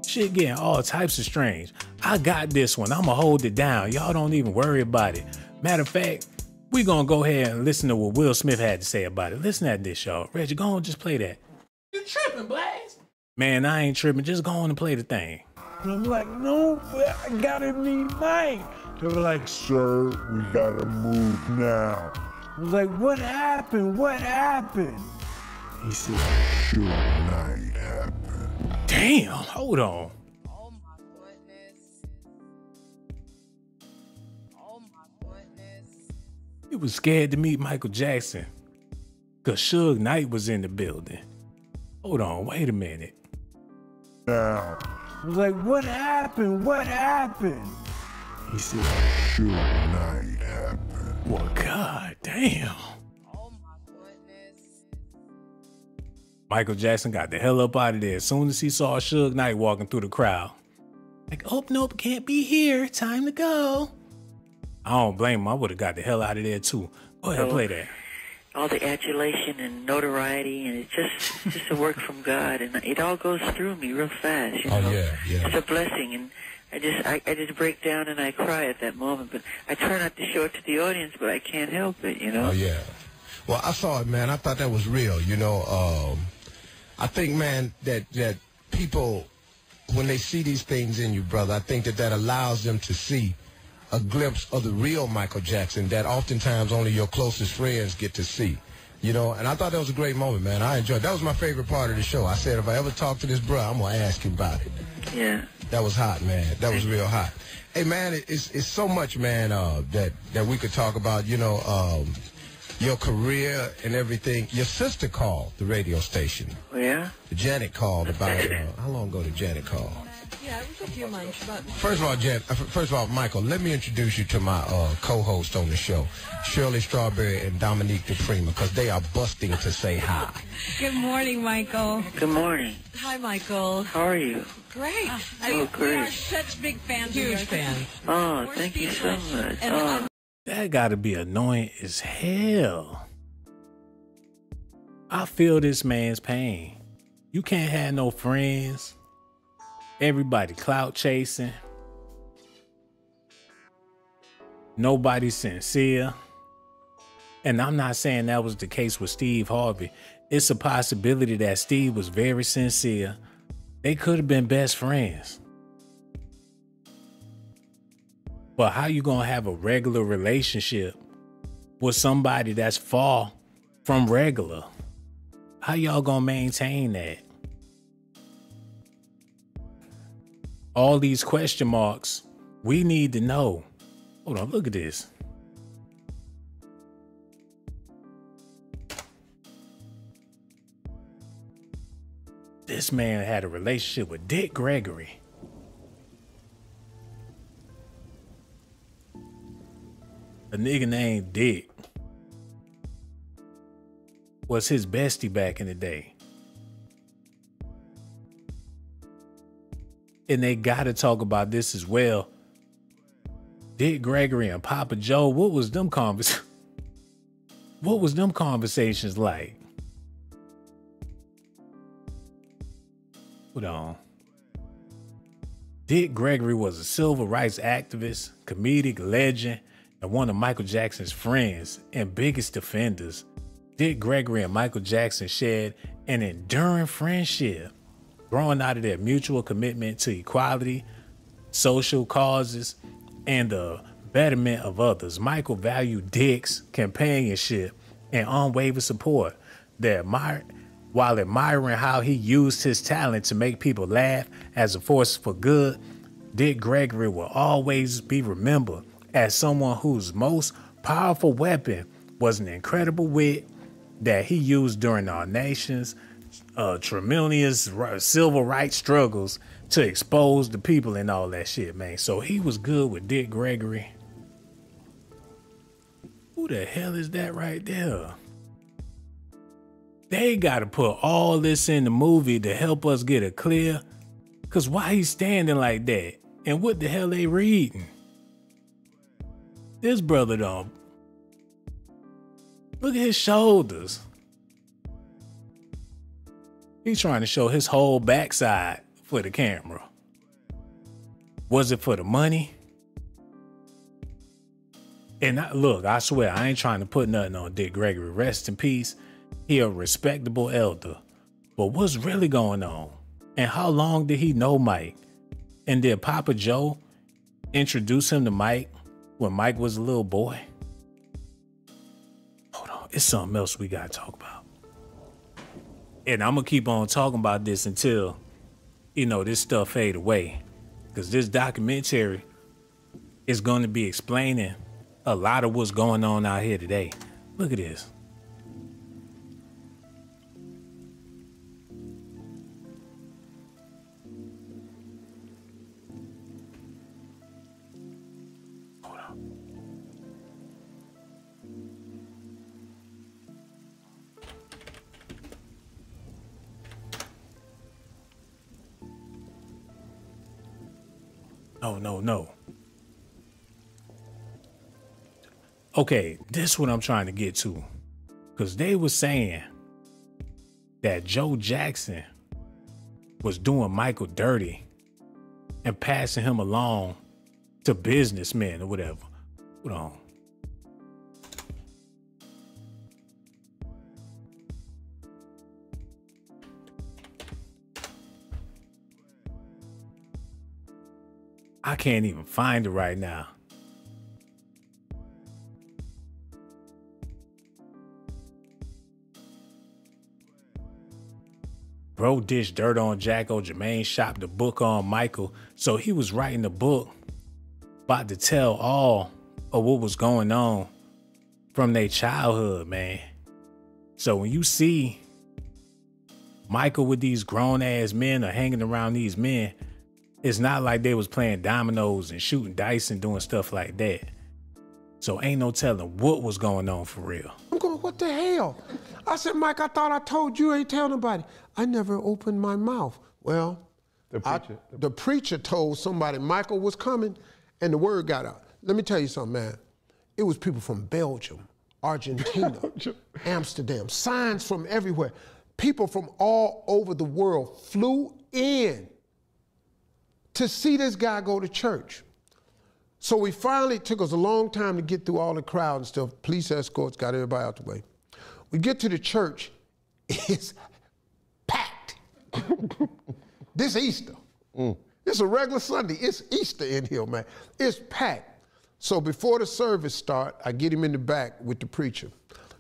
Shit getting all types of strange. I got this one. I'ma hold it down. Y'all don't even worry about it. Matter of fact, we gonna go ahead and listen to what Will Smith had to say about it. Listen at this, y'all. Reggie, go on, just play that. You tripping, Blaze? Man, I ain't tripping. Just go on and play the thing. And I'm like, no, I gotta meet Mike. They were like, sir, we gotta move now. I was like, what happened? What happened? He said, Suge Knight happened. Damn, hold on. Oh my goodness. Oh my goodness. He was scared to meet Michael Jackson because Suge Knight was in the building. Hold on, wait a minute. Now, I was like, what happened? What happened? He said, Suge Knight happened. Well, god damn. Oh my goodness. Michael Jackson got the hell up out of there as soon as he saw Suge Knight walking through the crowd. Like, oh, nope, can't be here. Time to go. I don't blame him. I would have got the hell out of there, too. Go ahead, play that. All the adulation and notoriety, and it's just a work from God, and it all goes through me real fast. You know? Yeah. It's a blessing, and I just break down and I cry at that moment. But I try not to show it to the audience, but I can't help it, you know. Oh yeah. Well, I saw it, man. I thought that was real. You know, I think, man, that people, when they see these things in you, brother, I think that allows them to see a glimpse of the real Michael Jackson that oftentimes only your closest friends get to see. You know, and I thought that was a great moment, man. I enjoyed it. That was my favorite part of the show. I said, if I ever talk to this bro, I'm going to ask him about it. Yeah. That was hot, man. That was real hot. Hey, man, it's so much, man, that we could talk about, you know, your career and everything. Your sister called the radio station. Oh, yeah? Janet called about, how long ago did Janet call? Yeah, it was a few months. First of all, Michael, let me introduce you to my co-host on the show, Shirley Strawberry and Dominique Dupree, because they are busting to say hi. Good morning, Michael. Good morning. Hi, Michael. How are you? Great. Great. We are such big fans. Huge fans. Oh, thank you so much. Oh. That gotta be annoying as hell. I feel this man's pain. You can't have no friends. Everybody clout chasing. Nobody sincere. And I'm not saying that was the case with Steve Harvey. It's a possibility that Steve was very sincere. They could have been best friends. But how you gonna have a regular relationship with somebody that's far from regular? How y'all gonna maintain that? All these question marks, we need to know. Hold on, look at this. This man had a relationship with Dick Gregory. A nigga named Dick was his bestie back in the day. And they gotta talk about this as well. Dick Gregory and Papa Joe, what was them conversations like? Hold on. Dick Gregory was a civil rights activist, comedic legend, and one of Michael Jackson's friends and biggest defenders. Dick Gregory and Michael Jackson shared an enduring friendship, growing out of their mutual commitment to equality, social causes, and the betterment of others. Michael valued Dick's companionship and unwavering support, while admiring how he used his talent to make people laugh as a force for good. Dick Gregory will always be remembered as someone whose most powerful weapon was an incredible wit that he used during our nation's tremendous civil rights struggles to expose the people and all that shit, man. So he was good with Dick Gregory. Who the hell is that right there? They gotta put all this in the movie to help us get it clear. Cause why he standing like that? And what the hell they reading? This brother don't. Look at his shoulders. He's trying to show his whole backside for the camera. Was it for the money? And look, I swear, I ain't trying to put nothing on Dick Gregory. Rest in peace. He a respectable elder. But what's really going on? And how long did he know Mike? And did Papa Joe introduce him to Mike when Mike was a little boy? Hold on, it's something else we gotta talk about. And I'm gonna keep on talking about this until, you know, this stuff fade away. Because this documentary is gonna be explaining a lot of what's going on out here today. Look at this. No. Okay, this is what I'm trying to get to. Because they were saying that Joe Jackson was doing Michael dirty and passing him along to businessmen or whatever. Hold on. I can't even find it right now. Bro dished dirt on Jacko. Jermaine shopped the book on Michael. So he was writing the book about to tell all of what was going on from their childhood, man. So when you see Michael with these grown ass men or hanging around these men, it's not like they was playing dominoes and shooting dice and doing stuff like that. So ain't no telling what was going on for real. I'm going, what the hell? I said, Mike, I thought I told you, ain't tell nobody. I never opened my mouth. Well, the preacher told somebody Michael was coming and the word got out. Let me tell you something, man. It was people from Belgium, Argentina, Amsterdam, signs from everywhere. People from all over the world flew in to see this guy go to church. So we finally, took us a long time to get through all the crowd and stuff. Police escorts got everybody out the way. We get to the church, it's packed. This Easter. It's a regular Sunday. It's Easter in here, man. It's packed. So before the service start, I get him in the back with the preacher,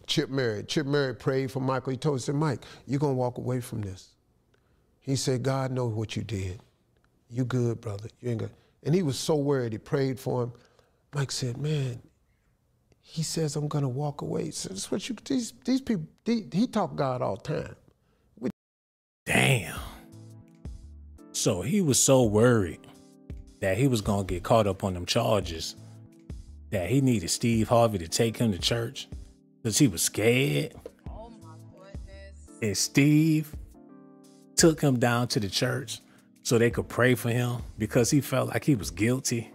Chip Merritt. Chip Merritt prayed for Michael. He told us, Mike, you're gonna walk away from this. He said, God knows what you did. You good, brother. You ain't good. And he was so worried. He prayed for him. Mike said, man, he says I'm gonna walk away. So that's what you, these people, he talk God all the time. Damn. So he was so worried that he was gonna get caught up on them charges that he needed Steve Harvey to take him to church because he was scared. Oh my goodness. And Steve took him down to the church so they could pray for him because he felt like he was guilty.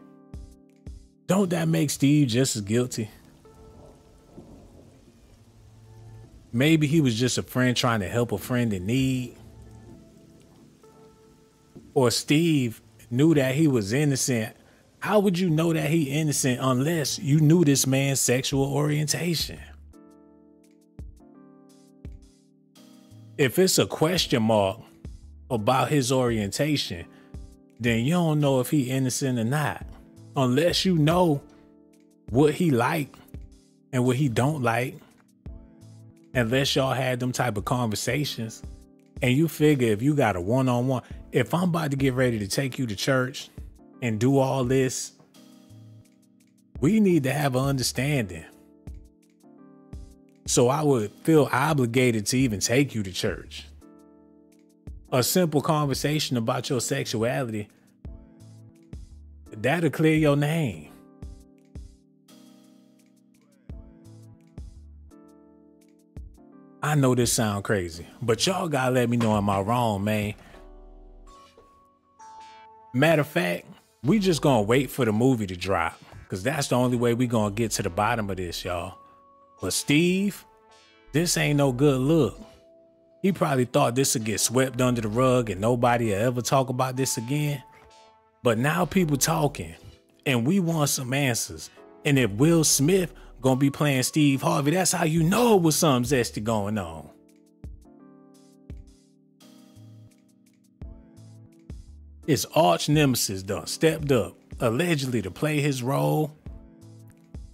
Don't that make Steve just as guilty? Maybe he was just a friend trying to help a friend in need. Or Steve knew that he was innocent. How would you know that he innocent unless you knew this man's sexual orientation? If it's a question mark about his orientation, then you don't know if he innocent or not, unless you know what he like and what he don't like, unless y'all had them type of conversations. And you figure if you got a one-on-one, if I'm about to get ready to take you to church and do all this, we need to have an understanding. So I would feel obligated to even take you to church. A simple conversation about your sexuality, that'll clear your name. I know this sound crazy, but y'all gotta let me know, am I wrong, man? Matter of fact, we just gonna wait for the movie to drop, because that's the only way we gonna get to the bottom of this, y'all. But Steve, this ain't no good look. He probably thought this would get swept under the rug and nobody will ever talk about this again. But now people talking and we want some answers. And if Will Smith gonna be playing Steve Harvey, that's how you know it was something zesty going on. His arch nemesis done stepped up, allegedly to play his role.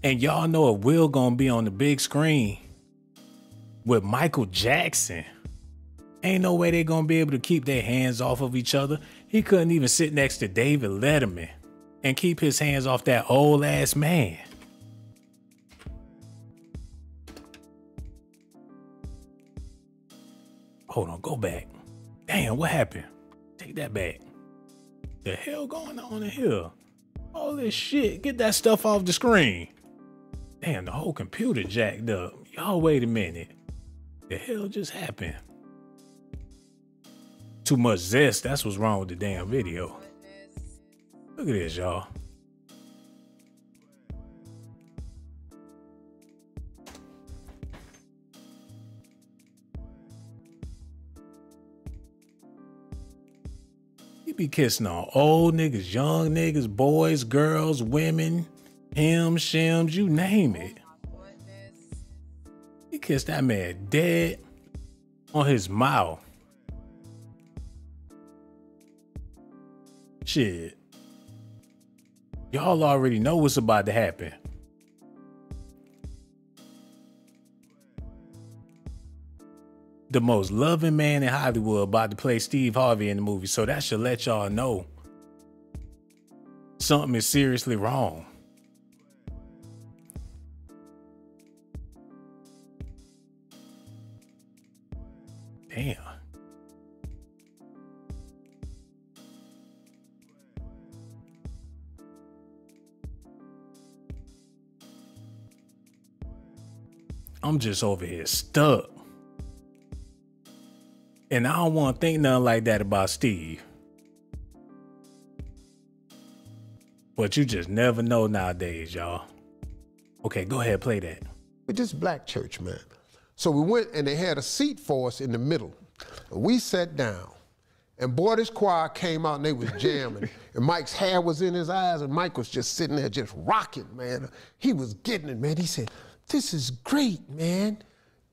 And y'all know if Will gonna be on the big screen with Michael Jackson, ain't no way they gonna be able to keep their hands off of each other. He couldn't even sit next to David Letterman and keep his hands off that old ass man. Hold on, go back. Damn, what happened? Take that back. The hell going on in here? All this shit, get that stuff off the screen. Damn, the whole computer jacked up. Y'all wait a minute. The hell just happened? Too much zest, that's what's wrong with the damn video. Look at this, y'all. He be kissing on old niggas, young niggas, boys, girls, women, him, shims, you name it. He kissed that man dead on his mouth. Shit. Y'all already know what's about to happen. The most loving man in Hollywood about to play Steve Harvey in the movie, so that should let y'all know something is seriously wrong. Damn. I'm just over here stuck. And I don't want to think nothing like that about Steve. But you just never know nowadays, y'all. Okay, go ahead, play that. With this black church, man. So we went and they had a seat for us in the middle. And we sat down. And boy, this choir came out and they was jamming. And Mike's hair was in his eyes and Mike was just sitting there just rocking, man. He was getting it, man. He said, "This is great, man.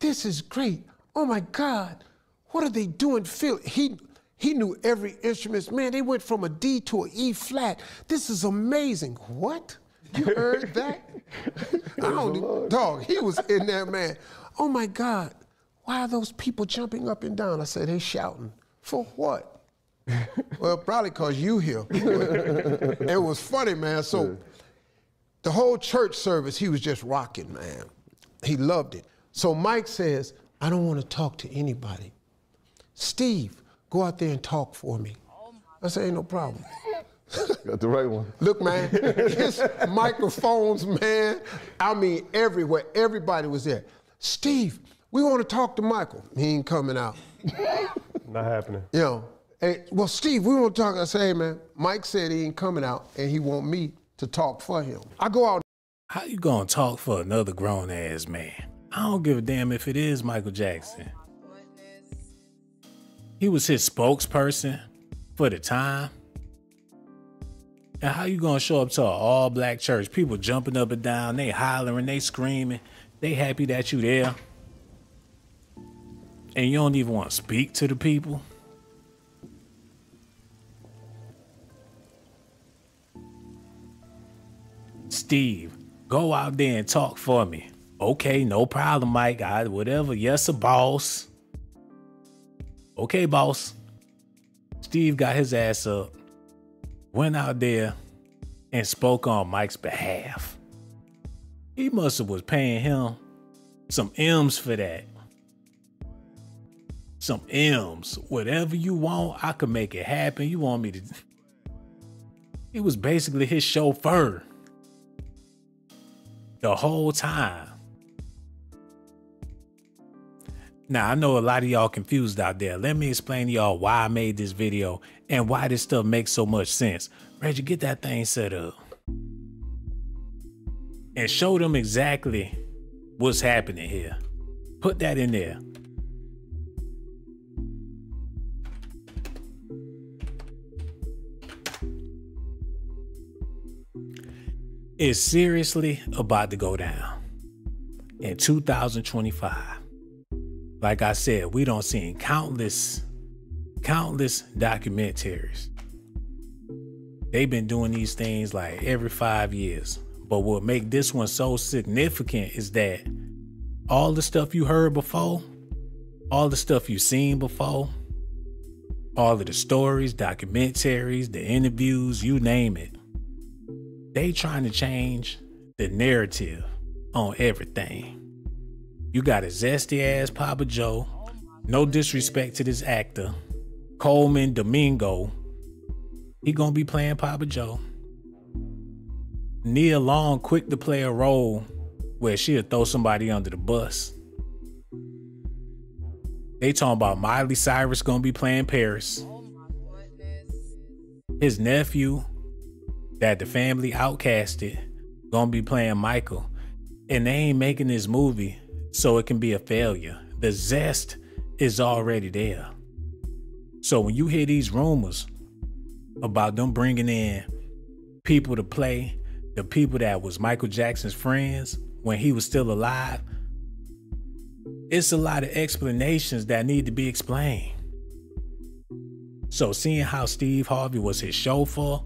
This is great. Oh my God. What are they doing? Phil?" He knew every instrument. Man, they went from a D to an E flat. This is amazing. What? You heard that? I don't, dog, he was in there, man. Oh my God, why are those people jumping up and down? I said, they shouting. For what? Well, probably because you here. It was funny, man. So the whole church service, he was just rocking, man. He loved it. So Mike says, "I don't want to talk to anybody. Steve, go out there and talk for me." I said, "Ain't no problem." Got the right one. Look, man, his microphones, man, I mean, everywhere, everybody was there. "Steve, we want to talk to Michael." He ain't coming out. Not happening. You know, "Hey, well, Steve, we want to talk." I say, "Hey, man, Mike said he ain't coming out and he want me to talk for him." I go out. How you gonna talk for another grown ass man? I don't give a damn if it is Michael Jackson. He was his spokesperson for the time. And how you gonna show up to an all black church, people jumping up and down, they hollering, they screaming, they happy that you there, and you don't even want to speak to the people? "Steve, go out there and talk for me." "Okay, no problem, Mike. Whatever. Yes, a boss." "Okay, boss." Steve got his ass up, went out there, and spoke on Mike's behalf. He must have was paying him some M's for that. Some M's. Whatever you want, I could make it happen. You want me to... He was basically his chauffeur the whole time. Now, I know a lot of y'all confused out there. Let me explain to y'all why I made this video and why this stuff makes so much sense. Reggie, get that thing set up. And show them exactly what's happening here. Put that in there. It's seriously about to go down in 2025. Like I said, we done seen countless documentaries They've been doing these things like every 5 years. But what make this one so significant is that all the stuff you heard before, all the stuff you've seen before, all of the stories, documentaries, the interviews, you name it, they trying to change the narrative on everything. You got a zesty ass Papa Joe, no disrespect to this actor, Colman Domingo. He gonna be playing Papa Joe. Nia Long quick to play a role where she'll throw somebody under the bus. They talking about Miley Cyrus gonna be playing Paris. His nephew that the family outcasted gonna be playing Michael. And they ain't making this movie so it can be a failure. The zest is already there. So when you hear these rumors about them bringing in people to play the people that was Michael Jackson's friends when he was still alive, it's a lot of explanations that need to be explained. So seeing how Steve Harvey was his chauffeur,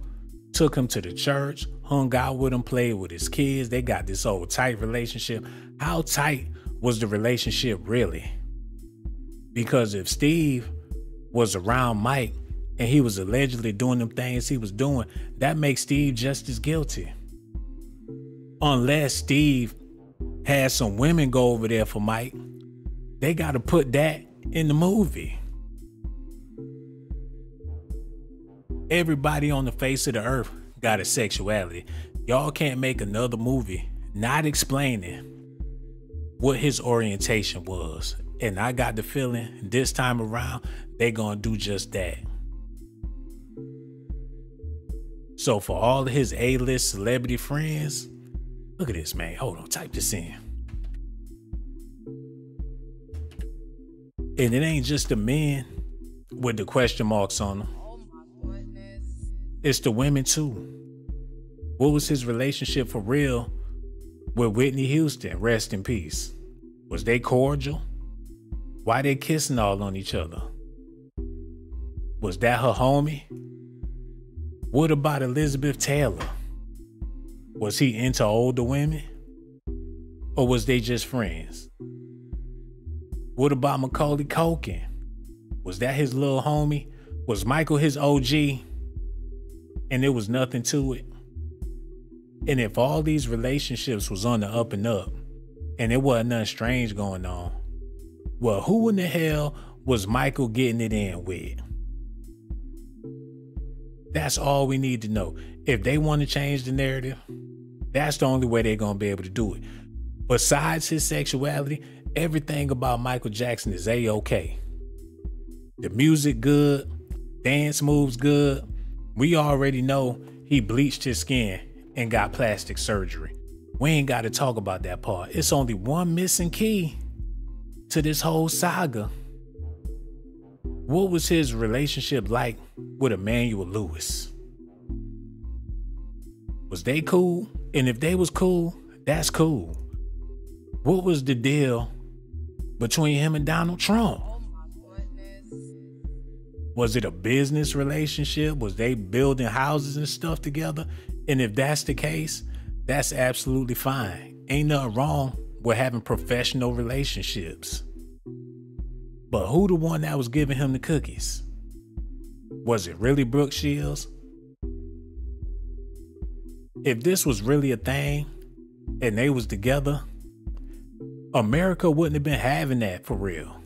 took him to the church, hung out with him, played with his kids, they got this old tight relationship. How tight was the relationship really? Because if Steve was around Mike and he was allegedly doing them things he was doing, that makes Steve just as guilty. Unless Steve had some women go over there for Mike, they got to put that in the movie. Everybody on the face of the earth got a sexuality. Y'all can't make another movie not explaining what his orientation was. And I got the feeling this time around, they gonna do just that. So for all of his A-list celebrity friends, look at this, man. Hold on, type this in. And it ain't just the men with the question marks on them. It's the women too. What was his relationship for real with Whitney Houston? Rest in peace. Was they cordial? Why they kissing all on each other? Was that her homie? What about Elizabeth Taylor? Was he into older women? Or was they just friends? What about Macaulay Culkin? Was that his little homie? Was Michael his OG? And there was nothing to it? And if all these relationships was on the up and up, and there wasn't nothing strange going on, well, who in the hell was Michael getting it in with? That's all we need to know. If they want to change the narrative, that's the only way they're going to be able to do it. Besides his sexuality, everything about Michael Jackson is A-okay. The music good, dance moves good. We already know he bleached his skin and got plastic surgery. We ain't got to talk about that part. It's only one missing key to this whole saga. What was his relationship like with Emmanuel Lewis? Was they cool? And if they was cool, that's cool. What was the deal between him and Donald Trump? Was it a business relationship? Was they building houses and stuff together? And if that's the case, that's absolutely fine. Ain't nothing wrong with having professional relationships. But who the one that was giving him the cookies? Was it really Brooke Shields? If this was really a thing and they was together, America wouldn't have been having that for real.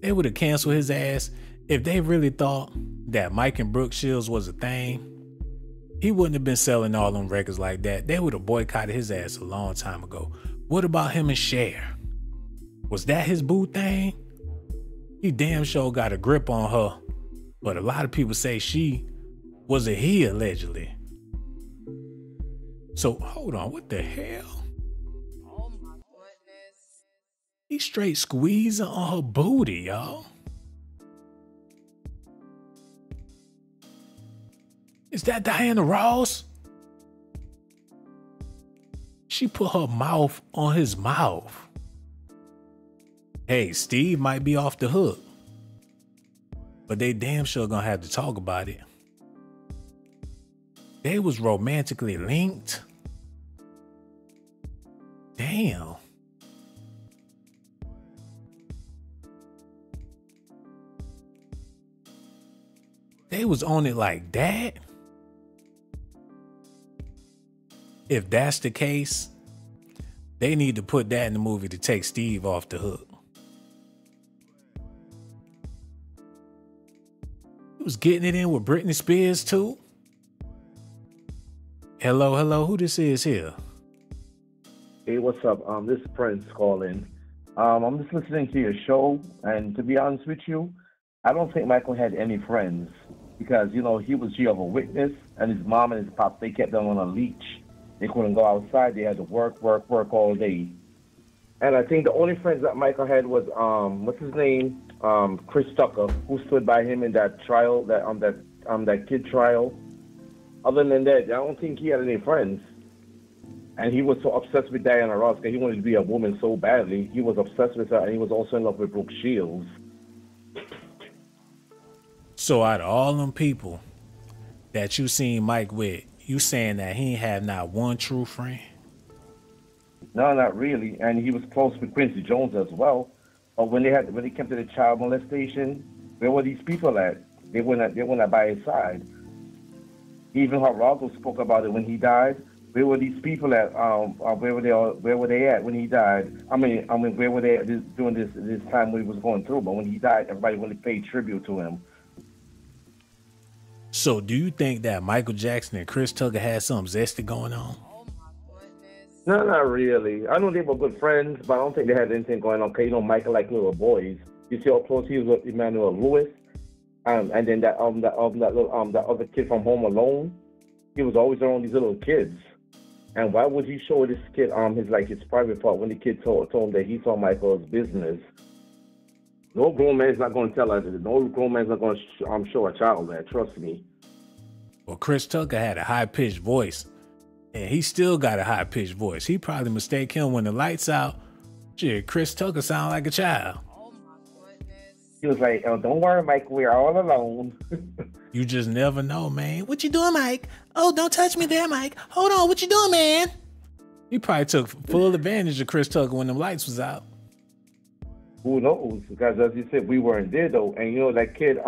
They would have canceled his ass. If they really thought that Mike and Brooke Shields was a thing, he wouldn't have been selling all them records like that. They would have boycotted his ass a long time ago. What about him and Cher? Was that his boo thing? He damn sure got a grip on her, but a lot of people say she was a he allegedly. So hold on, what the hell? Oh my goodness. He straight squeezing on her booty, y'all. Is that Diana Ross? She put her mouth on his mouth. Hey, Steve might be off the hook, but they damn sure gonna have to talk about it. They was romantically linked. Damn. They was on it like that? If that's the case, they need to put that in the movie to take Steve off the hook. He was getting it in with Britney Spears too. Hello, who this is here? Hey, what's up? This is Prince calling. I'm just listening to your show, and to be honest with you, I don't think Michael had any friends because, you know, he was Jehovah's Witness, and his mom and his pop, they kept them on a leash. They couldn't go outside. They had to work all day. And I think the only friends that Michael had was, what's his name? Chris Tucker, who stood by him in that trial, that kid trial. Other than that, I don't think he had any friends. And he was so obsessed with Diana Ross because he wanted to be a woman so badly. He was obsessed with her, and he was also in love with Brooke Shields. So out of all them people that you seen Mike with, you saying that he ain't have not one true friend? No, not really. And he was close with Quincy Jones as well. But when they came to the child molestation, where were these people at? They were not by his side. Even Geraldo spoke about it when he died. Where were these people at? Where were they at when he died? I mean, where were they during this time when he was going through? But when he died, everybody really paid tribute to him. So do you think that Michael Jackson and Chris Tucker had something zesty going on? No, not really. I know they were good friends, but I don't think they had anything going on. Because, you know, Michael liked little boys. You see how close he was with Emmanuel Lewis? And then that other kid from Home Alone? He was always around these little kids. And why would he show this kid his private part when the kid told him that he saw Michael's business? No grown man's not going to tell us. No grown man's not going to show a child that. Trust me. Well, Chris Tucker had a high-pitched voice, and he still got a high-pitched voice. He probably mistake him when the lights out. Shit, Chris Tucker sound like a child. He was like, "Oh, don't worry, Mike. We're all alone." You just never know, man. What you doing, Mike? Oh, don't touch me there, Mike. Hold on, what you doing, man? He probably took full advantage of Chris Tucker when the lights was out. Who knows? Because as you said, we weren't there though, and you know that kid,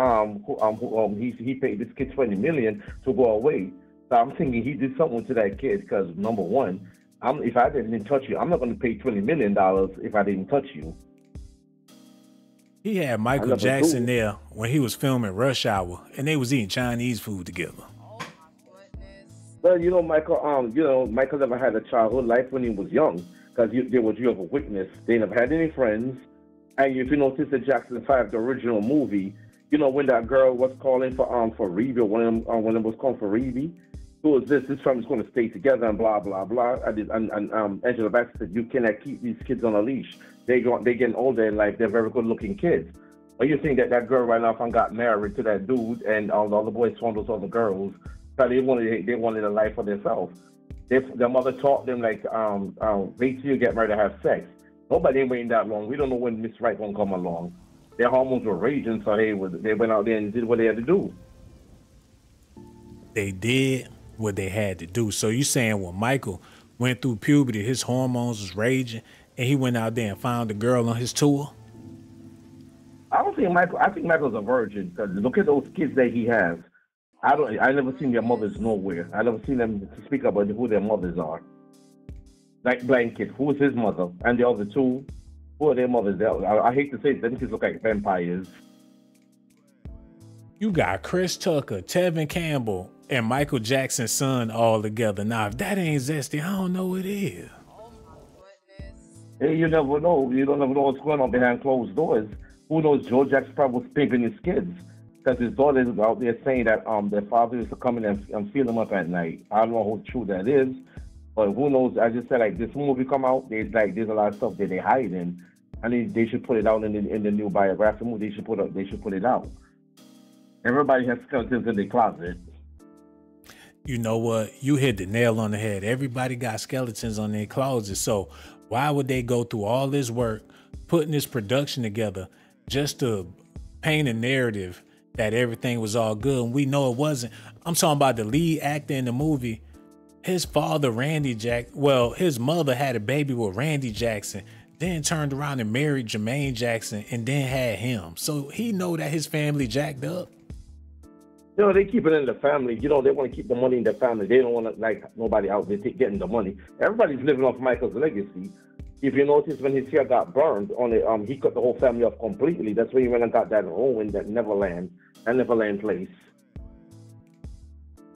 he paid this kid $20 million to go away. So I'm thinking he did something to that kid because number one, if I didn't touch you, I'm not going to pay $20 million if I didn't touch you. He had Michael Jackson there when he was filming Rush Hour, and they was eating Chinese food together. Well, you know, Michael never had a childhood life when he was young because they were Jehovah's Witness. They never had any friends. And if you notice the Jackson 5, the original movie, you know, when that girl was calling for Reevy, or when it was calling for Reevy, who was this family's going to stay together and blah, blah, blah. And Angela Bassett said, you cannot keep these kids on a leash. They're getting older in life. They're very good-looking kids. But you think that girl ran off and got married to that dude, and all the other boys found those other girls, so they wanted a life for themselves. Their mother taught them, like, wait till you get married to have sex. Nobody ain't waiting that long. We don't know when Miss Right gonna come along. Their hormones were raging, so they went out there and did what they had to do. They did what they had to do. So you saying when Michael went through puberty, his hormones was raging, and he went out there and found a girl on his tour? I think Michael's a virgin because look at those kids that he has. I never seen their mothers nowhere. I never seen them to speak about who their mothers are. Like Blanket, who is his mother? And the other two, who are their mothers? I hate to say it, them kids look like vampires. You got Chris Tucker, Tevin Campbell, and Michael Jackson's son all together. Now, if that ain't zesty, I don't know what is. Hey, you never know. You don't ever know what's going on behind closed doors. Who knows? Joe Jackson probably was pimping his kids because his daughter is out there saying that their father used to come in and feel them up at night. I don't know how true that is. But who knows? I just said, like, this movie come out, there's a lot of stuff that they hide in. I mean, they should put it out in the new biography movie. They should put it out. Everybody has skeletons in their closet. You know what? You hit the nail on the head. Everybody got skeletons on their closet. So why would they go through all this work, putting this production together, just to paint a narrative that everything was all good, and we know it wasn't. I'm talking about the lead actor in the movie. His father, his mother had a baby with Randy Jackson, then turned around and married Jermaine Jackson, and then had him. So he know that his family jacked up. You know, they keep it in the family. You know, they want to keep the money in the family. They don't want to, like, nobody out there getting the money. Everybody's living off Michael's legacy. If you notice, when his hair got burned on it, he cut the whole family off completely. That's when he went and got that home in that Neverland place.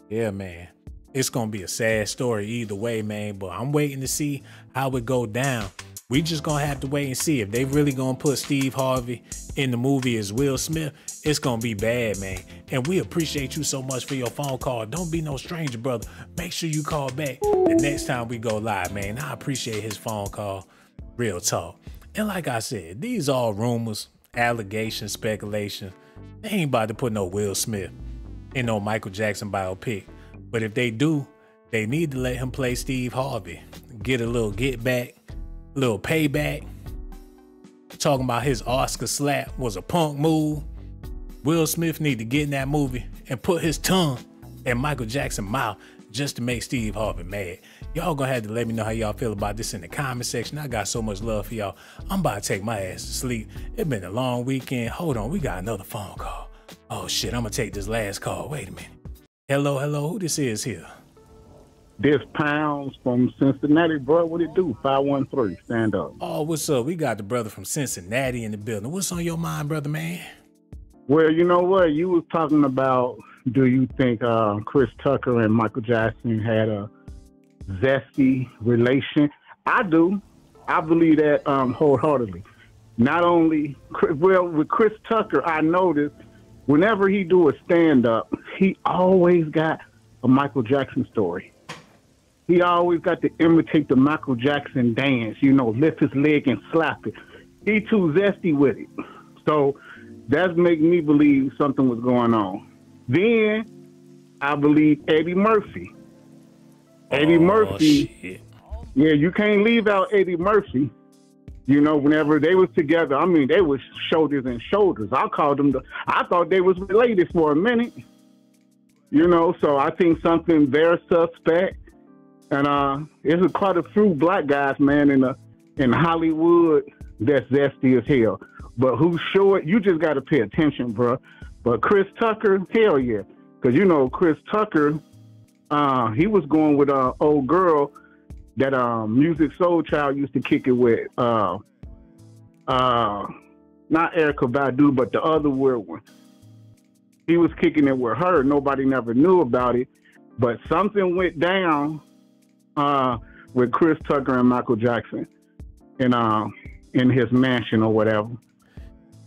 Yeah, man. It's going to be a sad story either way, man. But I'm waiting to see how it go down. We just going to have to wait and see. If they really going to put Steve Harvey in the movie as Will Smith, it's going to be bad, man. And we appreciate you so much for your phone call. Don't be no stranger, brother. Make sure you call back the next time we go live, man. I appreciate his phone call. Real talk. And like I said, these all rumors, allegations, speculation. They ain't about to put no Will Smith in no Michael Jackson biopic. But if they do, they need to let him play Steve Harvey. Get a little get back, a little payback. Talking about his Oscar slap was a punk move. Will Smith need to get in that movie and put his tongue in Michael Jackson's mouth just to make Steve Harvey mad. Y'all gonna have to let me know how y'all feel about this in the comment section. I got so much love for y'all. I'm about to take my ass to sleep. It's been a long weekend. Hold on, we got another phone call. Oh shit, I'm gonna take this last call. Wait a minute. Hello, who this is here? This Pounds from Cincinnati, bro. What it do? 513, stand up. Oh, what's up? We got the brother from Cincinnati in the building. What's on your mind, brother, man? Well, you know what? You was talking about, do you think Chris Tucker and Michael Jackson had a zesty relation? I do. I believe that wholeheartedly. Not only, well, with Chris Tucker, I noticed whenever he do a stand-up, he always got a Michael Jackson story. He always got to imitate the Michael Jackson dance, you know, lift his leg and slap it. He too zesty with it. So that's making me believe something was going on. Then I believe Eddie Murphy. Eddie Murphy. Shit. Yeah, you can't leave out Eddie Murphy. You know, whenever they was together, I mean, they was shoulders and shoulders. I thought they was related for a minute. You know, so I think something very suspect. And there's quite a few black guys, man, in Hollywood that's zesty as hell. But who's short, you just got to pay attention, bro. But Chris Tucker, hell yeah. Because, you know, Chris Tucker, he was going with an old girl that Music Soul Child used to kick it with. Not Erykah Badu, but the other weird one. He was kicking it with her. Nobody never knew about it. But something went down with Chris Tucker and Michael Jackson in his mansion or whatever.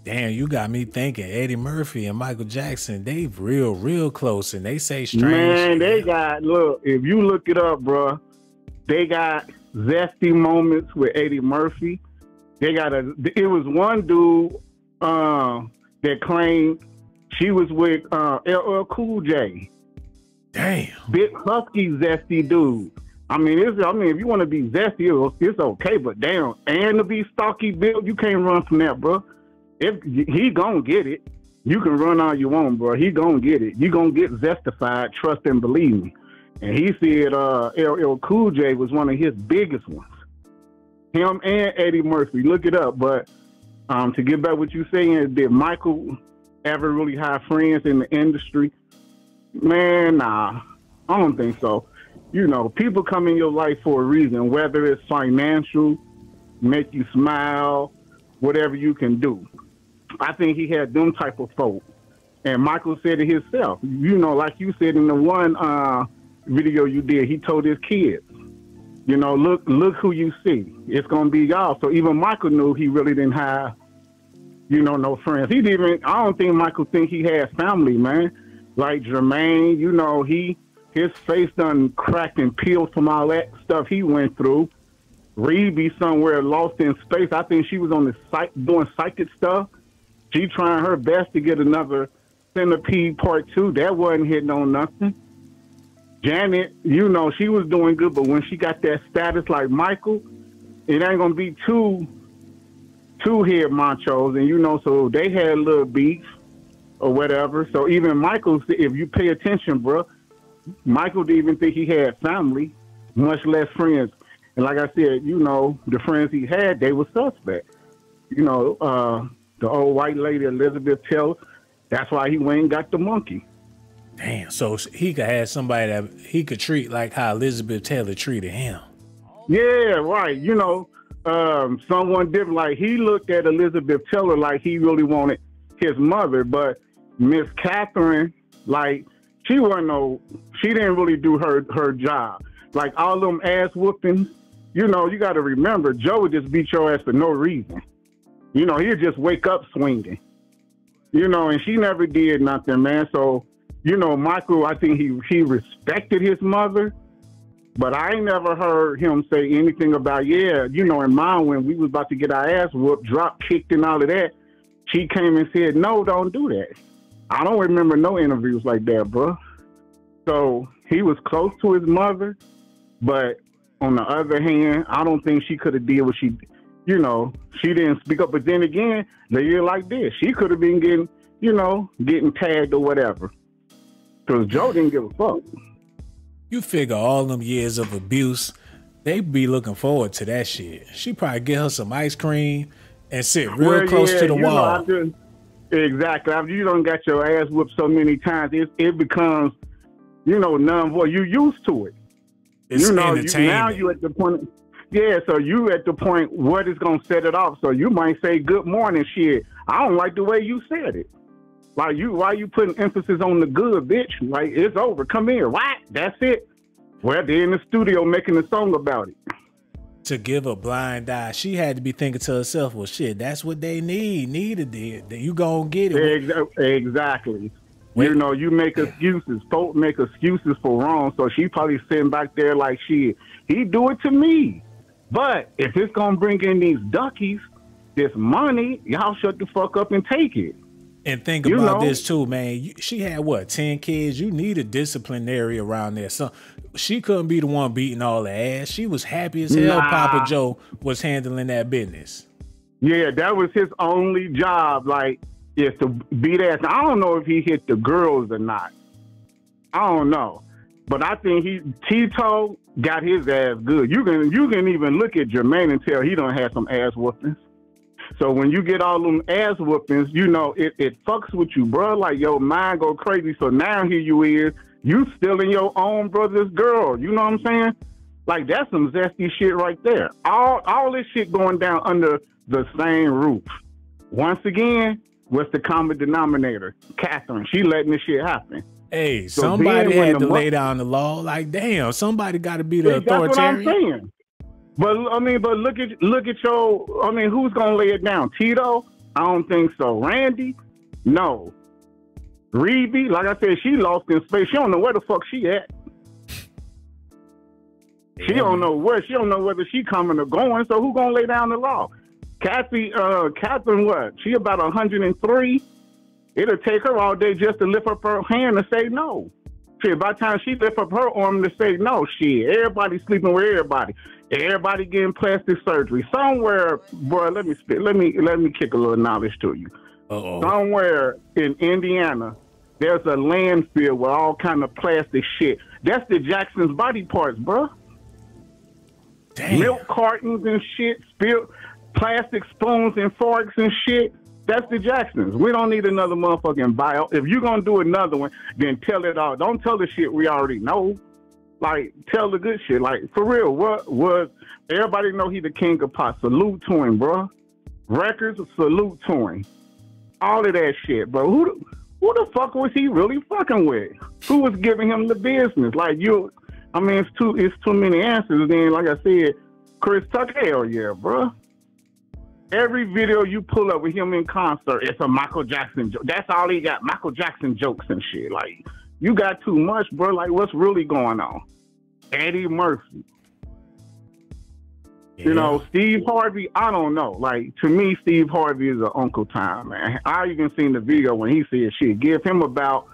Damn, you got me thinking Eddie Murphy and Michael Jackson, they real close, and they say strange. Man, they got, look, if you look it up, bro, they got zesty moments with Eddie Murphy. It was one dude that claimed she was with LL Cool J. Damn. Big husky zesty dude. I mean, if you want to be zesty, it's okay, but damn, and to be stocky built, you can't run from that, bro. If he gonna get it, you can run all you want, bro. He gonna get it. You gonna get zestified, trust and believe me. And he said LL Cool J was one of his biggest ones. Him and Eddie Murphy. Look it up. But to get back what you saying, did Michael ever really have friends in the industry? Man, nah. I don't think so. You know, people come in your life for a reason, whether it's financial, make you smile, whatever you can do. I think he had them type of folk. And Michael said it himself. You know, like you said in the one video you did, he told his kids, you know, look who you see. It's going to be y'all. So even Michael knew he really didn't have, you know, no friends. I don't think Michael think he had family, man. Like Jermaine, you know, his face done cracked and peeled from all that stuff he went through. Reed be somewhere lost in space. I think she was on the site doing psychic stuff. She trying her best to get another Centipede Part 2. That wasn't hitting on nothing. Janet, you know, she was doing good, but when she got that status like Michael, it ain't gonna be two head machos, and you know, so they had a little beef. or whatever. So even Michael, if you pay attention, bro, Michael didn't even think he had family, much less friends. And like I said, you know, the friends he had, they were suspect. You know, the old white lady, Elizabeth Taylor, that's why he went and got the monkey. Damn, so he could have somebody that he could treat like how Elizabeth Taylor treated him. Yeah, right. You know, someone different. Like, he looked at Elizabeth Taylor like he really wanted his mother, but Miss Katherine, like, she didn't really do her job. Like, all them ass whoopings, you know, you got to remember, Joe would just beat your ass for no reason. You know, he'd just wake up swinging. You know, and she never did nothing, man. So, you know, Michael, I think he respected his mother, but I ain't never heard him say anything about, yeah, you know, in mine, when we was about to get our ass whooped, drop kicked and all of that, she came and said, no, don't do that. I don't remember no interviews like that, bro. So he was close to his mother, but on the other hand, I don't think she could have did what she, you know, she didn't speak up. But then again, the year like this, she could have been getting, you know, getting tagged or whatever. Because Joe didn't give a fuck. You figure all them years of abuse, they be looking forward to that shit. She probably get her some ice cream and sit real close to the wall. Exactly. After you done got your ass whooped so many times, it becomes, you know, non-voice. You used to it. It's you know, entertainment. Now you at the point. Yeah, so you at the point what is gonna set it off. So you might say good morning, shit. I don't like the way you said it. Like, why you putting emphasis on the good, bitch? Like, it's over. Come here. What? That's it. Well, they're in the studio making a song about it. To give a blind eye, she had to be thinking to herself, well, shit, that's what they needed it. You gonna get it. Exactly. You know, you make excuses. Folk make excuses for wrong. So she probably sitting back there like, shit, he do it to me. But if it's gonna bring in these duckies, this money, y'all shut the fuck up and take it. And think about this too, man. She had what, 10 kids? You need a disciplinary around there. So she couldn't be the one beating all the ass. She was happy as hell Papa Joe was handling that business. Yeah, that was his only job, like, is to beat ass. Now, I don't know if he hit the girls or not. I don't know. But I think Tito got his ass good. You can even look at Jermaine and tell he done had some ass whoopings. So when you get all them ass whoopings, you know, it fucks with you, bro. Like, your mind go crazy. So now here you is, you stealing your own brother's girl. You know what I'm saying? Like, that's some zesty shit right there. All this shit going down under the same roof. Once again, what's the common denominator? Katherine. She letting this shit happen. Hey, so somebody had to lay down the law. Like, damn, somebody got to be the authoritarian. That's what I'm saying. But look at your. I mean, who's gonna lay it down? Tito? I don't think so. Randy? No. Reeve? Like I said, she lost in space. She don't know where the fuck she at. She don't know where. She don't know whether she coming or going. So who gonna lay down the law? Katherine, what? She about 103. It'll take her all day just to lift up her hand and say no. Shit, by the time she lift up her arm to say no, shit, everybody sleeping with everybody. Everybody getting plastic surgery. Somewhere, bro, let me kick a little knowledge to you. Somewhere in Indiana, there's a landfill with all kind of plastic shit. That's the Jackson's body parts, bro. Damn. Milk cartons and shit, spilled plastic spoons and forks and shit. That's the Jacksons. We don't need another motherfucking bio. If you're going to do another one, then tell it all. Don't tell the shit we already know. Like, tell the good shit. Like, for real, what was... Everybody know he the king of pop. Salute to him, bro. Records, salute to him. All of that shit, bro. Who the fuck was he really fucking with? Who was giving him the business? Like, I mean, it's too many answers. Then, like I said, Chris Tucker, hell yeah, bro. Every video you pull up with him in concert, it's a Michael Jackson joke. That's all he got, Michael Jackson jokes and shit. Like, you got too much, bro. Like, what's really going on? Eddie Murphy. Yeah. You know, Steve Harvey, I don't know. Like, to me, Steve Harvey is an Uncle Time, man. I even seen the video when he said, shit, give him about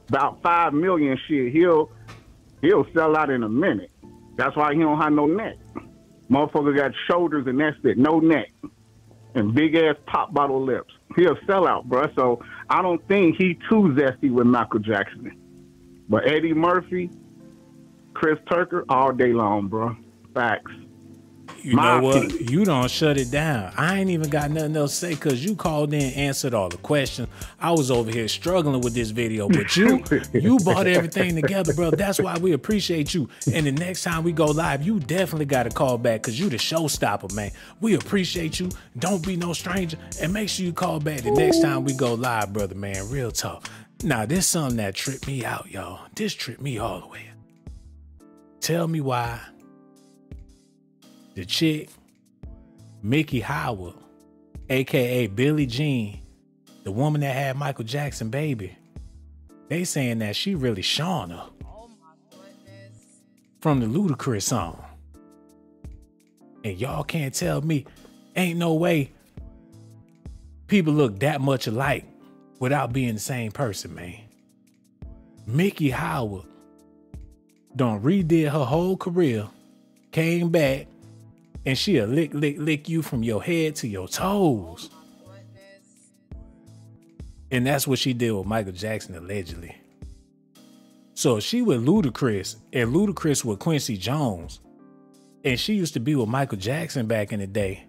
5 million shit. He'll sell out in a minute. That's why he don't have no neck. Motherfucker got shoulders and that's it, no neck. And big ass pop bottle lips. He a sellout, bro. So I don't think he too zesty with Michael Jackson. But Eddie Murphy, Chris Tucker, all day long, bro. Facts. You know what? You don't shut it down. I ain't even got nothing else to say because you called in, answered all the questions. I was over here struggling with this video, but you brought everything together, bro. That's why we appreciate you. And the next time we go live, you definitely got to call back because you the showstopper, man. We appreciate you. Don't be no stranger. And make sure you call back the next time we go live, brother, man. Real talk. Now, this something that tripped me out, y'all. This tripped me all the way. Tell me why the chick, Mickey Howard, a.k.a. Billie Jean, the woman that had Michael Jackson baby, they saying that she really SHAWN her from the Ludacris song. And y'all can't tell me, ain't no way people look that much alike without being the same person, man. Mickey Howard done redid her whole career, came back, and she'll lick you from your head to your toes. And that's what she did with Michael Jackson, allegedly. So she with Ludacris, and Ludacris with Quincy Jones, and she used to be with Michael Jackson back in the day.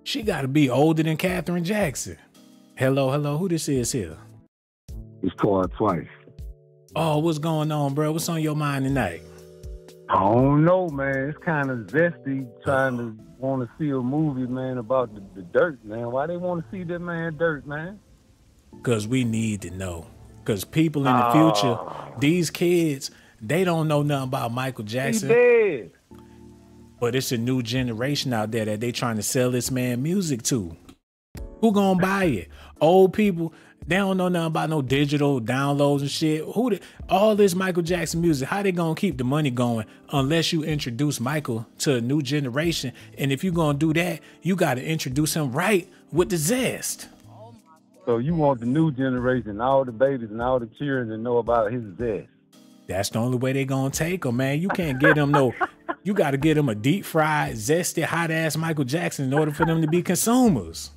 She got to be older than Katherine Jackson. Hello, who this is here? It's called Twice. Oh, what's going on, bro? What's on your mind tonight? I don't know, man. It's kind of zesty trying to want to see a movie, man, about the dirt, man. Why they want to see that man dirt, man? Because we need to know. Because people in the future, these kids, they don't know nothing about Michael Jackson. He dead. But it's a new generation out there that they trying to sell this man music to. Who gonna buy it? Old people. They don't know nothing about no digital downloads and shit. All this Michael Jackson music, how they gonna keep the money going unless you introduce Michael to a new generation? And if you gonna do that, you gotta introduce him right with the zest. So you want the new generation, all the babies and all the children to know about his zest. That's the only way they gonna take him, man. You can't get them you gotta get them a deep fried, zesty, hot ass Michael Jackson in order for them to be consumers.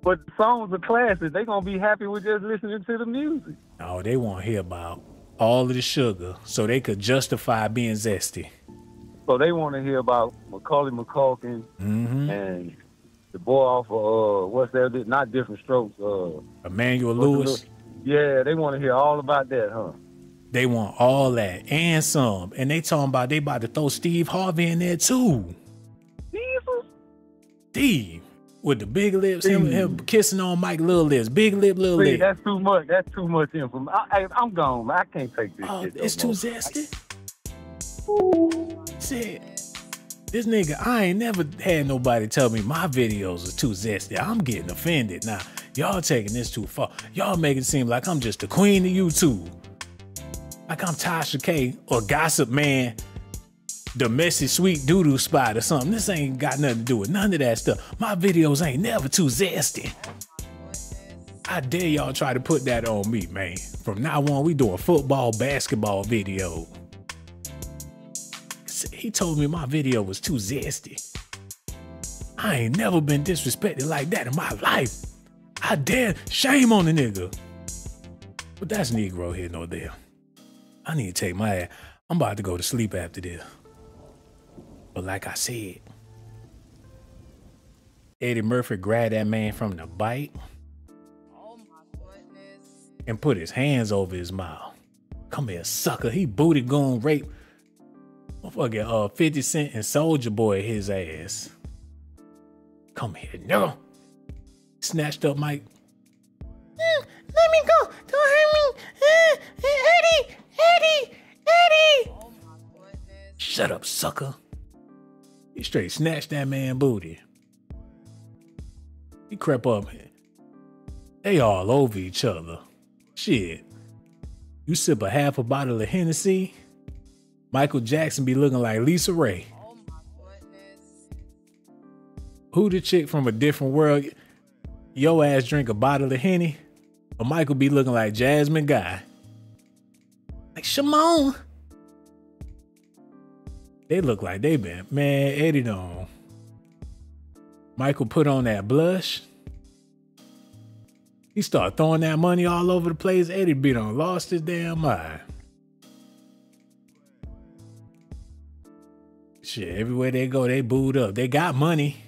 But the songs are classic. They gonna be happy with just listening to the music. Oh, they want to hear about all of the sugar so they could justify being zesty. So they want to hear about Macaulay Culkin and the boy off of, what's that? Not Different Strokes. Emmanuel Lewis. Yeah, they want to hear all about that, huh? They want all that and some. And they talking about they about to throw Steve Harvey in there too. Steve. With the big lips, him kissing on Mike Little Lips. Big lip, little lip. That's too much. That's too much information. I'm gone, man. I can't take this shit. It's too zesty. Shit. This nigga, I ain't never had nobody tell me my videos are too zesty. I'm getting offended now. Y'all taking this too far. Y'all make it seem like I'm just the queen of YouTube. Like I'm Tasha K or Gossip Man, the messy sweet doo-doo spot or something. This ain't got nothing to do with none of that stuff. My videos ain't never too zesty. I dare y'all try to put that on me, man. From now on, we doing football, basketball video. He told me my video was too zesty. I ain't never been disrespected like that in my life. I dare, shame on the nigga. But that's Negro here, no there. I need to take my ass. I'm about to go to sleep after this. But like I said, Eddie Murphy grabbed that man from the bite and put his hands over his mouth. Come here, sucker. He booty goon rape motherfucking 50 Cent and Soulja Boy his ass. Come here, nigga. Snatched up Mike. Let me go. Don't hurt me. Eddie. Shut up, sucker. He straight snatched that man booty. He crept up. They all over each other. Shit. You sip a half a bottle of Hennessy, Michael Jackson be looking like Lisa Ray. Who the chick from a different world? Yo ass drink a bottle of Henny, or Michael be looking like Jasmine Guy. Like Shimon. They look like they been, man, Eddie don't. Michael put on that blush. He started throwing that money all over the place. Eddie B done lost his damn mind. Shit, everywhere they go, they booed up. They got money.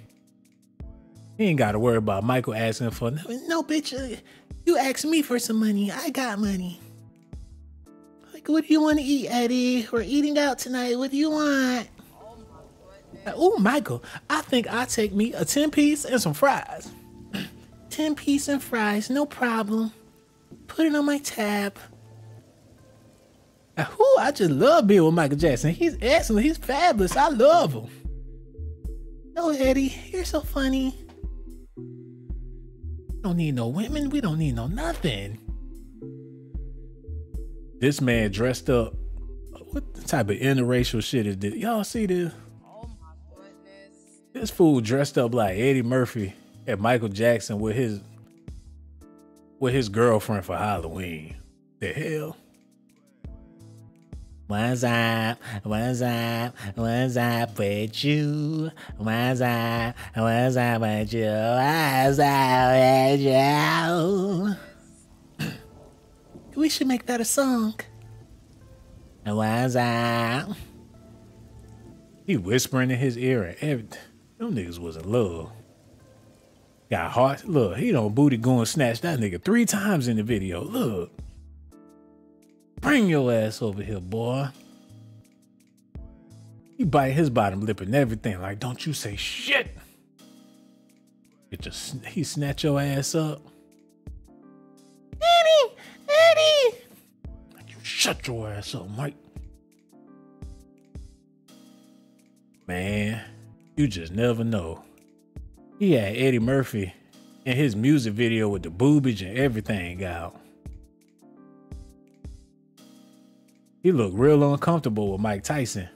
He ain't got to worry about Michael asking for, no, bitch, you asked me for some money. I got money. Like, what do you want to eat, Eddie? We're eating out tonight. What do you want? Oh, Michael, I think I'll take me a 10-piece and some fries. 10-piece and fries, no problem. Put it on my tab. I just love being with Michael Jackson. He's excellent. He's fabulous. I love him. No, Eddie, you're so funny. We don't need no women. We don't need no nothing. This man dressed up. What type of interracial shit is this? Y'all see this? Oh my goodness. This fool dressed up like Eddie Murphy and Michael Jackson with his girlfriend for Halloween. The hell? What's up? What's up? What's up with you? What's up? What's up with you? What's up with you? We should make that a song. What's up? He whispering in his ear and everything. Them niggas was in love. Got heart. Look, he done booty going snatch that nigga 3 times in the video. Look. Bring your ass over here, boy. He bite his bottom lip and everything. Like, don't you say shit. He snatch your ass up. Eddie! Eddie! Like, you shut your ass up, Mike. Man, you just never know. He had Eddie Murphy in his music video with the boobage and everything out. He looked real uncomfortable with Mike Tyson.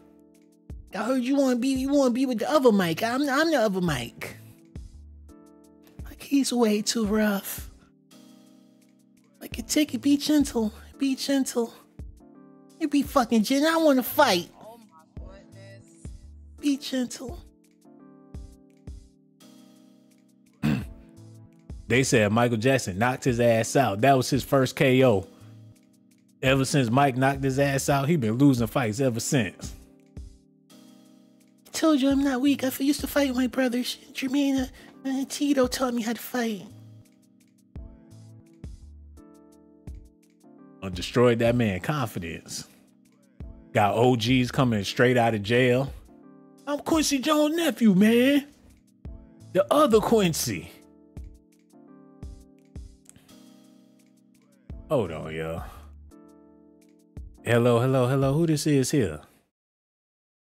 I heard you want to be with the other Mike. I'm the other Mike. Like, he's way too rough. Like, take it, be gentle. Be gentle. You be fucking gentle. I want to fight. Oh my goodness. Be gentle. They said Michael Jackson knocked his ass out. That was his first KO. Ever since Mike knocked his ass out, he been losing fights ever since. I told you I'm not weak. I used to fight with my brothers. Jermaine and Tito taught me how to fight. I destroyed that man's confidence. Got OGs coming straight out of jail. I'm Quincy Jones' nephew, man. The other Quincy. Hold on, y'all. Hello. Who this is here?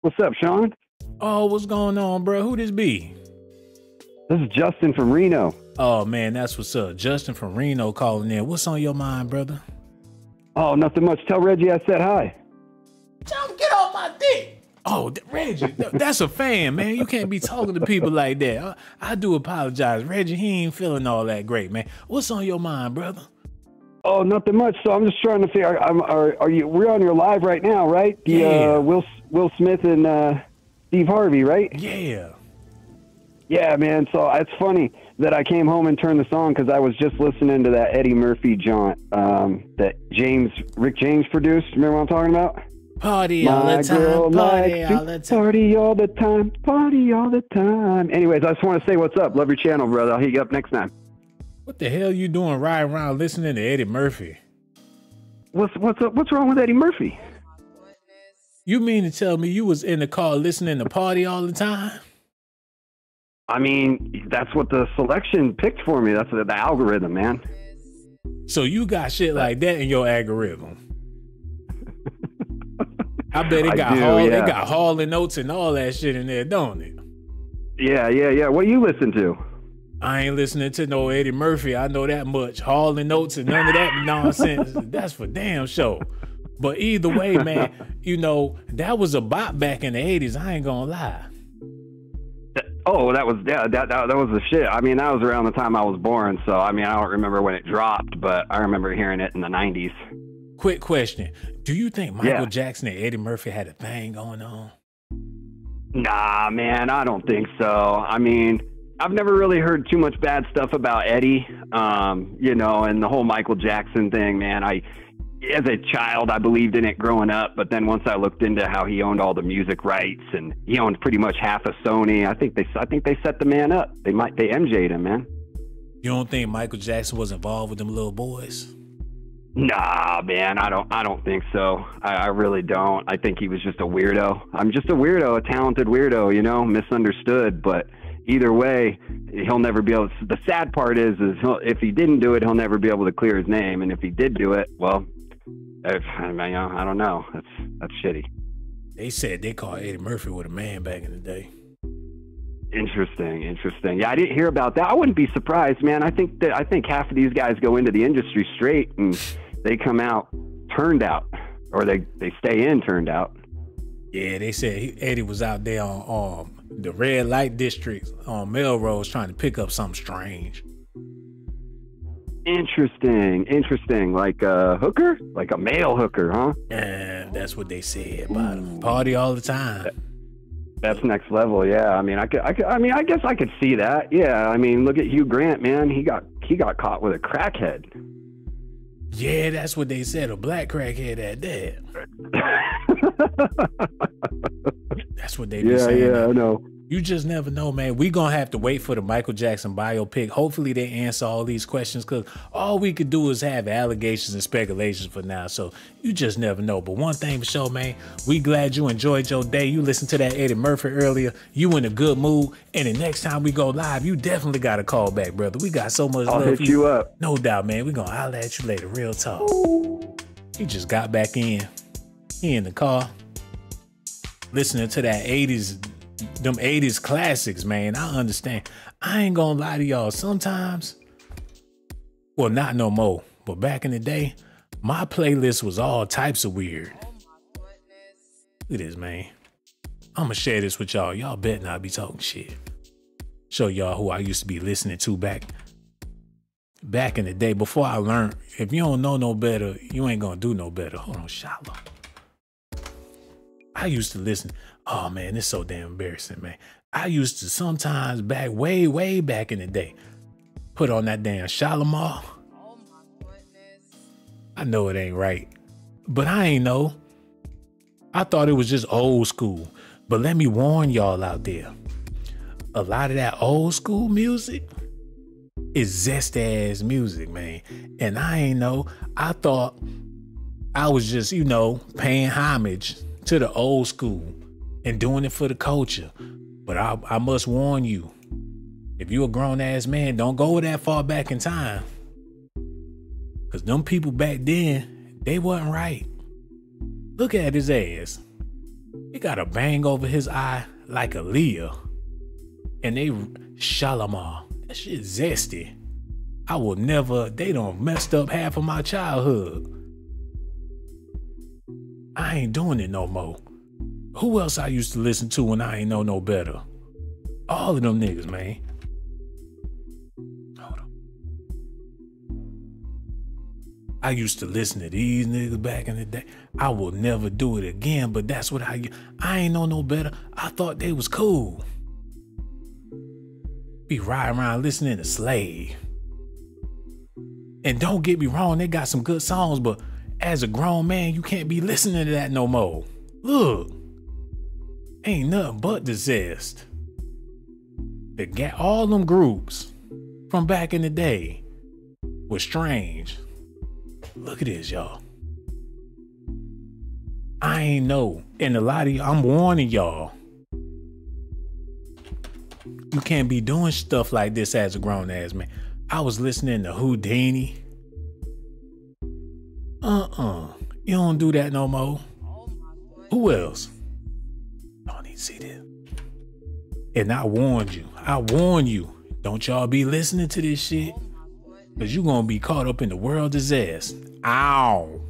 What's up, Sean? Oh, what's going on, bro? Who this be? This is Justin from Reno. Oh, man, that's what's up. Justin from Reno calling in. What's on your mind, brother? Oh, nothing much. Tell Reggie I said hi. Tell him get off my dick. Oh, Reggie, that's a fan, man. You can't be talking to people like that. I do apologize. Reggie, he ain't feeling all that great, man. What's on your mind, brother? Oh, nothing much. So I'm just trying to figure. Are you? We're on your live right now, right? Yeah. Will Smith and Steve Harvey, right? Yeah. Yeah, man. So it's funny that I came home and turned this on because I was just listening to that Eddie Murphy jaunt that Rick James produced. Remember what I'm talking about? Party all the time. Party all the time. Party all the time. Party all the time. Anyways, I just want to say what's up. Love your channel, brother. I'll hit you up next time. What the hell you doing riding around listening to Eddie Murphy? What's up? What's wrong with Eddie Murphy? You mean to tell me you was in the car listening to Party all the time? I mean, that's what the selection picked for me. That's the algorithm, man. So you got shit like that in your algorithm? I bet it got it got Hall and Oates and all that shit in there, don't it? Yeah. What do you listen to? I ain't listening to no Eddie Murphy. I know that much. Hall and Oates and none of that nonsense. That's for damn sure. But either way, man, you know, that was a bop back in the 80s. I ain't gonna lie. Oh, that was the shit. I mean, that was around the time I was born. So, I mean, I don't remember when it dropped, but I remember hearing it in the 90s. Quick question. Do you think Michael Jackson and Eddie Murphy had a thing going on? Nah, man, I don't think so. I mean, I've never really heard too much bad stuff about Eddie, you know, and the whole Michael Jackson thing, man. As a child, I believed in it growing up, but then once I looked into how he owned all the music rights and he owned pretty much half of Sony, I think they set the man up. They MJ'd him, man. You don't think Michael Jackson was involved with them little boys? Nah, man, I don't think so. I really don't. I think he was just a weirdo. I'm just a weirdo, a talented weirdo, you know, misunderstood, but either way, he'll never be able to. The sad part is if he didn't do it, he'll never be able to clear his name. And if he did do it, well, I don't know. That's shitty. They said they called Eddie Murphy with a man back in the day. Interesting. Yeah, I didn't hear about that. I wouldn't be surprised, man. I think half of these guys go into the industry straight and they come out turned out, or they stay in turned out. Yeah, they said Eddie was out there on the red light district on Melrose trying to pick up something strange. Interesting. Like a hooker? Like a male hooker, huh? Yeah, that's what they said about him. Party all the time. That's next level, yeah. I mean, I guess I could see that. Yeah, I mean, look at Hugh Grant, man. He got caught with a crackhead. Yeah, that's what they said. A black crackhead at that. That's what they be saying. Yeah, I know. You just never know, man. We gonna have to wait for the Michael Jackson biopic. Hopefully they answer all these questions, because all we could do is have allegations and speculations for now. So you just never know. But one thing for sure, man, we glad you enjoyed your day. You listened to that Eddie Murphy earlier. You in a good mood. And the next time we go live, you definitely got to call back, brother. We got so much love. I'll hit you up. No doubt, man. We gonna holler at you later. Real talk. He just got back in. He in the car, listening to that 80s. Them 80s classics, man. I understand. I ain't gonna lie to y'all. Sometimes, well, not no more, but back in the day, my playlist was all types of weird. Look at this, man. I'm gonna share this with y'all. Y'all better not be talking shit. Show y'all who I used to be listening to back in the day, before I learned. If you don't know no better, you ain't gonna do no better. Hold on, Shallow. I used to listen. Oh man, it's so damn embarrassing, man. I used to sometimes way back in the day, put on that damn Shalimar. I know it ain't right, but I ain't know. I thought it was just old school. But let me warn y'all out there. A lot of that old school music is zesty ass music, man. And I ain't know. I thought I was just, you know, paying homage to the old school and doing it for the culture. But I must warn you, if you a grown ass man, don't go that far back in time. Cause them people back then, they wasn't right. Look at his ass. He got a bang over his eye like a Leah. And they Shalimar. That shit zesty. I will never, they done messed up half of my childhood. I ain't doing it no more. Who else I used to listen to when I ain't know no better? All of them niggas, man. Hold on. I used to listen to these niggas back in the day. I will never do it again, but that's what I ain't know no better. I thought they was cool. Be riding around listening to Slave. And don't get me wrong, they got some good songs, but as a grown man, you can't be listening to that no more. Look. Ain't nothing but the zest. All them groups from back in the day was strange. Look at this, y'all. I ain't know. And a lot of y'all, I'm warning y'all. You can't be doing stuff like this as a grown ass man. I was listening to Houdini. You don't do that no more. Who else? See this. And I warned you, don't y'all be listening to this shit, because you gonna be caught up in the world of zest. Ow.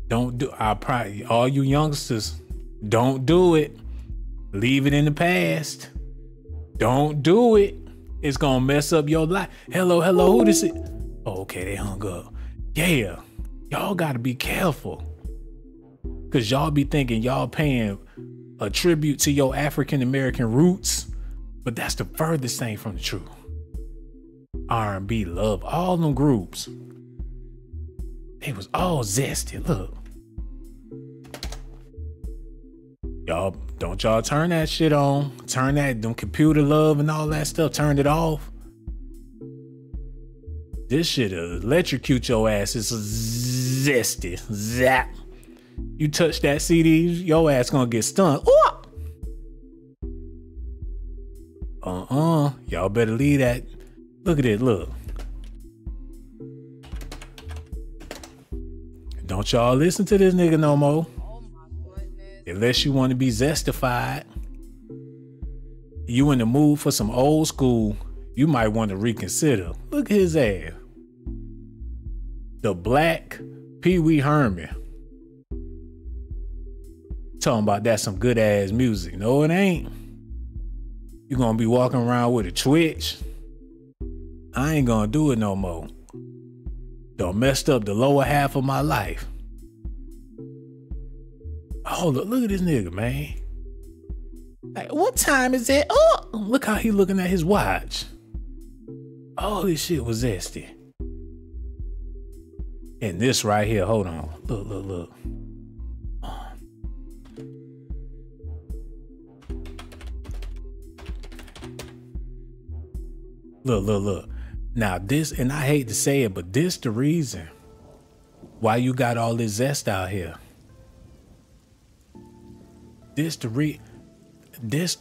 Don't do, all you youngsters, don't do it. Leave it in the past. Don't do it. It's gonna mess up your life. Hello, who this is? Oh, okay, they hung up. Yeah, y'all gotta be careful. Cause y'all be thinking y'all paying a tribute to your African American roots But that's the furthest thing from the truth. R&B, love, all them groups. They was all zesty. Look. Y'all, don't y'all turn that shit on. Turn them computer love and all that stuff. Turn it off. This shit electrocute your ass. It's zesty. Zap. You touch that CD, your ass gonna get stunned. Y'all better leave that. Look at it, look. Don't y'all listen to this nigga no more. Unless you want to be zestified. You in the mood for some old school, you might want to reconsider. Look at his ass. The Black Pee Wee Herman. Talking about that some good ass music. No, it ain't. You gonna be walking around with a twitch. I ain't gonna do it no more. Done messed up the lower half of my life. Oh, look at this nigga, man. Like, what time is it? Oh, look how he looking at his watch. All this shit was zesty. And this right here, hold on. Look. Look. Now this, and I hate to say it, but this the reason why you got all this zest out here. This the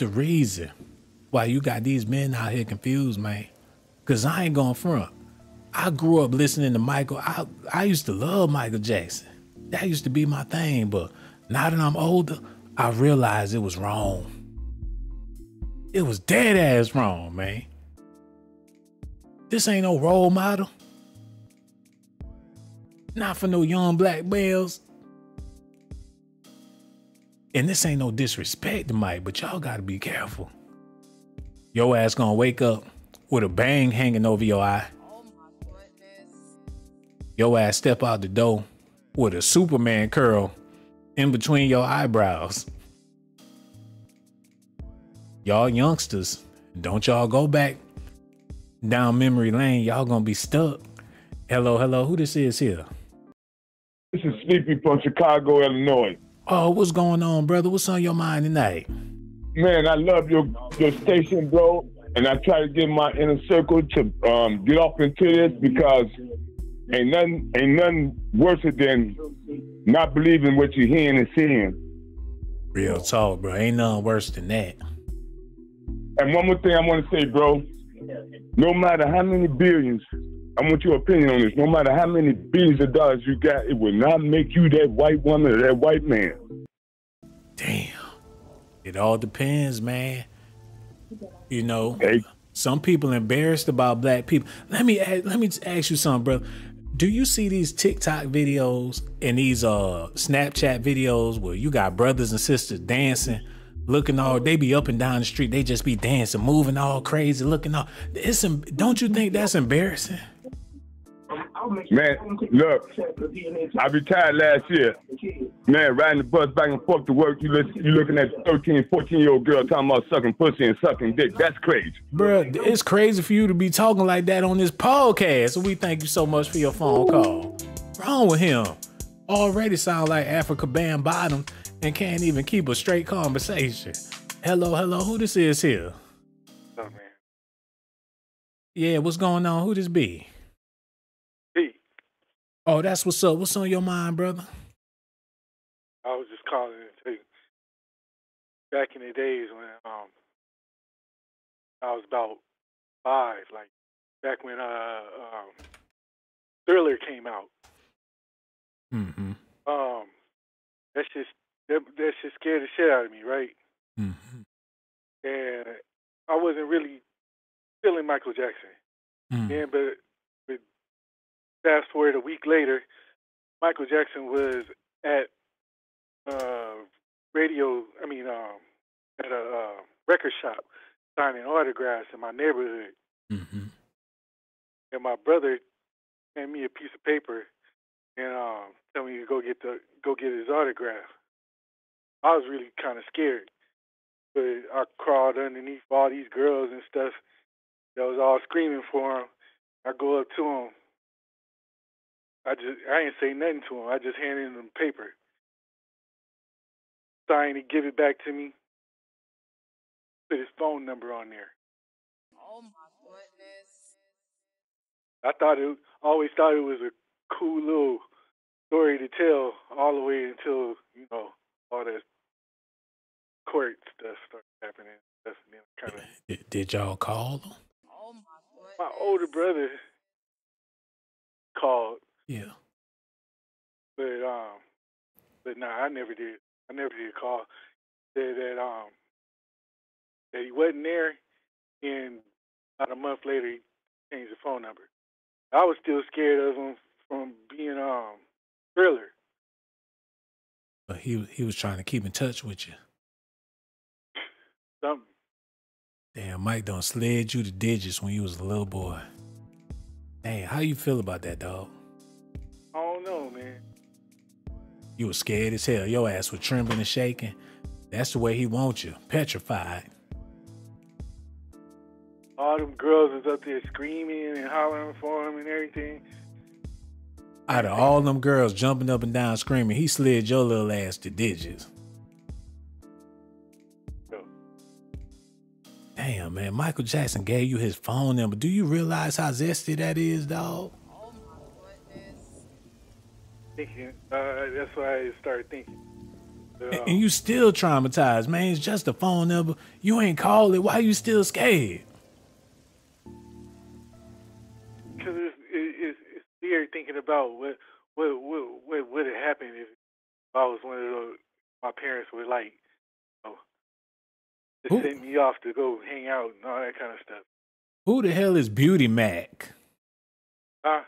reason why you got these men out here confused, man. Cause I ain't going front. I grew up listening to Michael. I used to love Michael Jackson. That used to be my thing, but now that I'm older, I realized it was wrong. It was dead ass wrong, man. This ain't no role model. Not for no young black males. And this ain't no disrespect to Mike, but y'all gotta be careful. Your ass gonna wake up with a bang hanging over your eye. Your ass step out the door with a Superman curl in between your eyebrows. Y'all youngsters, don't y'all go back down memory lane. Y'all gonna be stuck. Hello, who this is here? This is Sleepy from Chicago, Illinois. Oh, what's going on, brother? What's on your mind tonight? Man, I love your station, bro. And I try to get my inner circle to get off into this because ain't nothing worse than not believing what you're hearing and seeing. Real talk, bro. Ain't nothing worse than that. And one more thing I want to say, bro. No matter how many billions, I want your opinion on this. No matter how many billions of dollars you got, it will not make you that white woman or that white man. Damn. It all depends, man. You know, some people embarrassed about black people. Let me ask you something, bro. Do you see these TikTok videos and these Snapchat videos where you got brothers and sisters dancing, looking all, they be up and down the street, they just be dancing, moving all crazy, looking all, don't you think that's embarrassing? Man, look, I retired last year. Man, riding the bus back and forth to work, you looking at 13, 14-year-old girl talking about sucking pussy and sucking dick. That's crazy. Bruh, it's crazy for you to be talking like that on this podcast. So we thank you so much for your phone call. What's wrong with him? Already sound like Africa Band Bottom and can't even keep a straight conversation. Hello, who this is here? Oh, man. Yeah, what's going on? Who this be? Pete. Oh, that's what's up. What's on your mind, brother? I was just calling to tell you, back in the days when I was about 5, like back when Thriller came out. Mm-hmm. That shit scared the shit out of me, right? Mm-hmm. And I wasn't really feeling Michael Jackson. Mm-hmm. And but fast forward a week later, Michael Jackson was at at a record shop signing autographs in my neighborhood. Mm-hmm. And my brother handed me a piece of paper and told me to go get his autograph. I was really kind of scared. But I crawled underneath all these girls and stuff that was all screaming for him. I go up to him. I ain't say nothing to him. I just handed him the paper. Signed to give it back to me. Put his phone number on there. Oh my goodness. I always thought it was a cool little story to tell all the way until, you know, all that court stuff started happening. That's kind of. Did y'all call him? Oh my goodness. My older brother called. Yeah. But nah, I never did. I never did call. Said that he wasn't there, and about a month later he changed the phone number. I was still scared of him from being Thriller. But he was trying to keep in touch with you. Something. Damn, Mike done slid you the digits when you was a little boy. Damn, how you feel about that, dog? I don't know, man. You was scared as hell. Your ass was trembling and shaking. That's the way he wants you, petrified. All them girls was up there screaming and hollering for him and everything. Out of all them girls jumping up and down screaming, he slid your little ass to digits. Damn, man, Michael Jackson gave you his phone number. Do you realize how zesty that is, dog? Oh my goodness. Thinking, that's why I started thinking. And you still traumatized, man. It's just a phone number. You ain't called it. Why you still scared? Because it's weird thinking about what would have happened if I was one of those. My parents were like, just sent me off to go hang out and all that kind of stuff. Who the hell is Beauty Mac? Huh?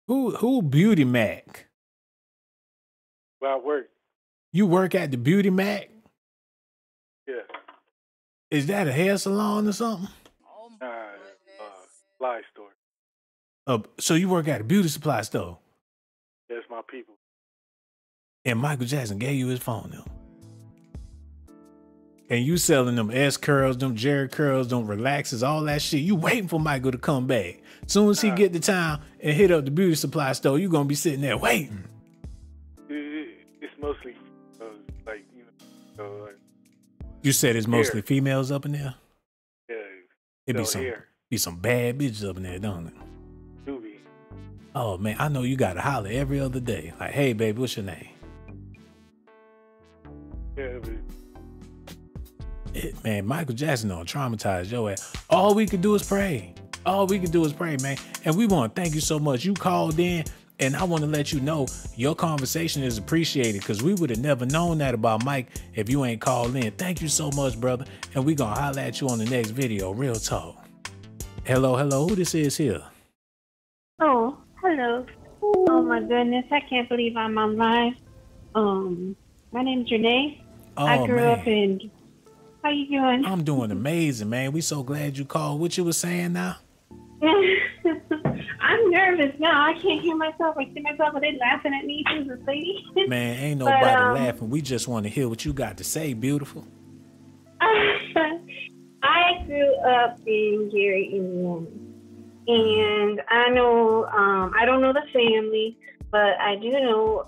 Who Beauty Mac? Where I work. You work at the Beauty Mac? Yeah. Is that a hair salon or something? Supply store. So you work at a beauty supply store? That's my people. And Michael Jackson gave you his phone number. And you selling them S curls, them Jerry curls, them relaxers, all that shit. You waiting for Michael to come back. Soon as he get to town and hit up the beauty supply store, you gonna be sitting there waiting. It's mostly like, you know. You said it's mostly females up in there? Yeah. It be some bad bitches up in there, don't it? Do be. Oh man, I know you gotta holler every other day. Like, hey baby, what's your name? Yeah, but man, Michael Jackson don't traumatize your ass. All we could do is pray. All we could do is pray, man. And we want to thank you so much. You called in, and I want to let you know your conversation is appreciated because we would have never known that about Mike if you ain't called in. Thank you so much, brother. And we going to holler at you on the next video. Real talk. Hello. Who this is here? Oh, hello. Oh, my goodness. I can't believe I'm on live. My name's Renee. Oh, I grew man. up in... How you doing? I'm doing amazing, man. We so glad you called. What you was saying now? I'm nervous now. I can't hear myself. I see myself. Are they laughing at me? Who's this lady? Man, ain't nobody laughing. We just want to hear what you got to say, beautiful. I grew up in Gary, Indiana. And I know, I don't know the family, but I do know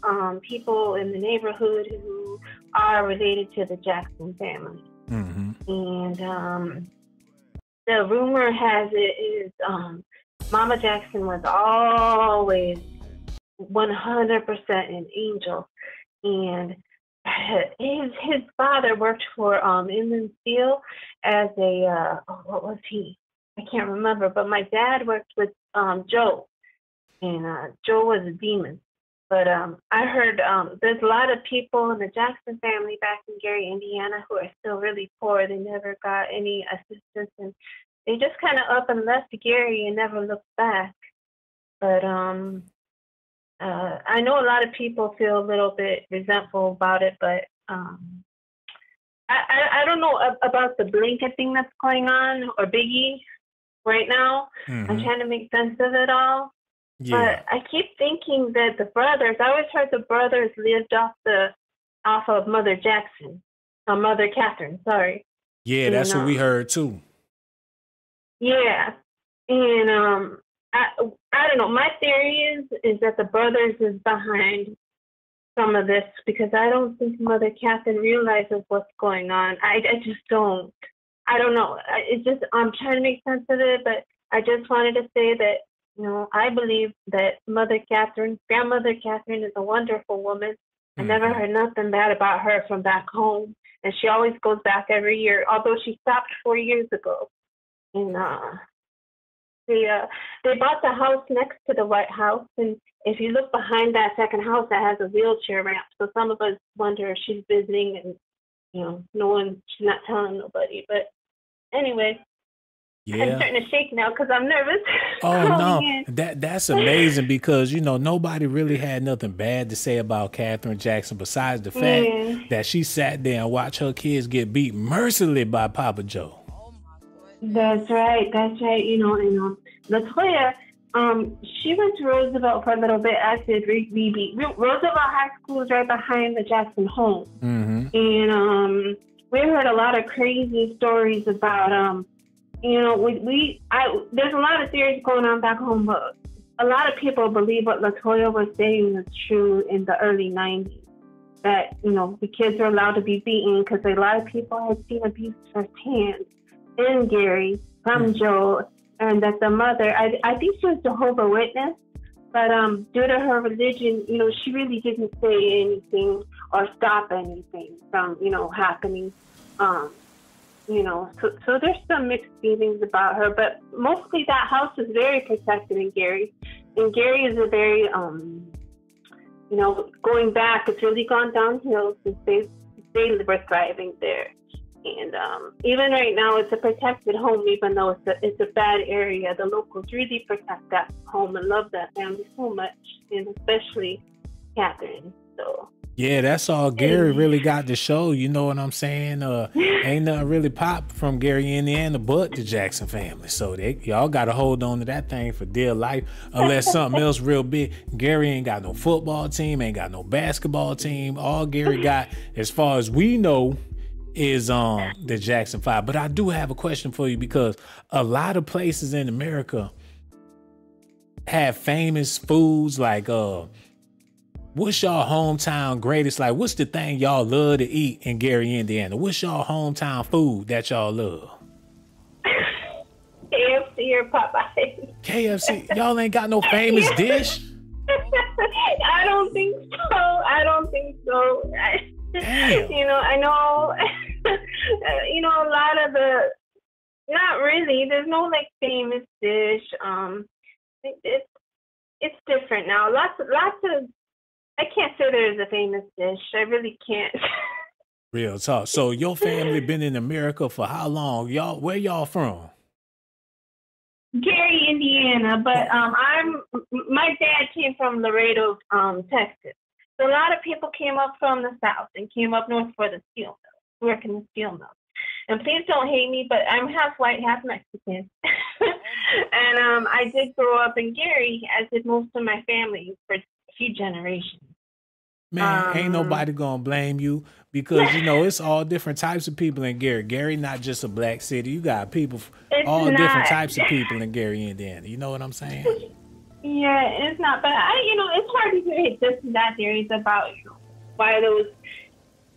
people in the neighborhood who are related to the Jackson family. Mm-hmm. And the rumor has it is Mama Jackson was always 100% an angel, and his father worked for Inland Steel as a what was he? I can't remember, but my dad worked with Joe, and Joe was a demon. But I heard there's a lot of people in the Jackson family back in Gary, Indiana, who are still really poor. They never got any assistance, and they just kind of up and left Gary and never looked back. But I know a lot of people feel a little bit resentful about it, but I don't know about the blanket thing that's going on, or Biggie right now. Mm-hmm. I'm trying to make sense of it all. Yeah. But I keep thinking that the brothers, I always heard the brothers lived off of Mother Jackson, Mother Katherine, sorry. Yeah, that's what we heard too. Yeah, and I don't know. My theory is that the brothers is behind some of this because I don't think Mother Katherine realizes what's going on. I just don't. I don't know. It's just I'm trying to make sense of it, but I just wanted to say that I believe that Mother Katherine, Grandmother Katherine, is a wonderful woman. I never heard nothing bad about her from back home, and she always goes back every year. Although she stopped 4 years ago, and they bought the house next to the White House, and if you look behind that second house, that has a wheelchair ramp. So some of us wonder if she's visiting, and she's not telling nobody. But anyway, yeah. I'm starting to shake now because I'm nervous. Oh no, that's amazing because nobody really had nothing bad to say about Katherine Jackson besides the fact that she sat there and watched her kids get beat mercilessly by Papa Joe. That's right. And Latoya, she went to Roosevelt for a little bit, as did BB. Roosevelt High School is right behind the Jackson home. And we heard a lot of crazy stories about, there's a lot of theories going on back home, but a lot of people believe what Latoya was saying was true in the early 90s. That, the kids were allowed to be beaten because a lot of people had seen abuse firsthand in Gary from Joe, and that the mother, I think she was Jehovah's Witness, but due to her religion, she really didn't say anything or stop anything from, happening. So there's some mixed feelings about her, but mostly that house is very protected in Gary. And Gary is a very, going back, it's really gone downhill since they were thriving there. And even right now, it's a protected home, even though it's a bad area. The locals really protect that home and love that family so much, and especially Katherine. So. Yeah, that's all Gary really got to show. You know what I'm saying? Ain't nothing really popped from Gary, Indiana, but the Jackson family. So y'all got to hold on to that thing for dear life, unless something else real big. Gary ain't got no football team, ain't got no basketball team. All Gary got, as far as we know, is the Jackson 5. But I do have a question for you, because a lot of places in America have famous foods like what's y'all hometown greatest? Like, what's the thing y'all love to eat in Gary, Indiana? What's y'all hometown food that y'all love? KFC or Popeyes. KFC? Y'all ain't got no famous dish? I don't think so. Damn. I know, a lot of the, not really, there's no like famous dish. It's different now. Lots of, I can't say there's a famous dish. I really can't. Real talk. So your family been in America for how long? Where y'all from? Gary, Indiana, but my dad came from Laredo, Texas. So a lot of people came up from the South and came up north for the steel mill, working the steel mill. And please don't hate me, but I'm half white, half Mexican. And I did grow up in Gary, as did most of my family, for a few generations. Man, ain't nobody gonna blame you, because it's all different types of people in Gary. Gary not just a black city. You got people, all different types of people in Gary, Indiana. You know what I'm saying? Yeah, it's not, but it's hard to hear this and that theories about why those,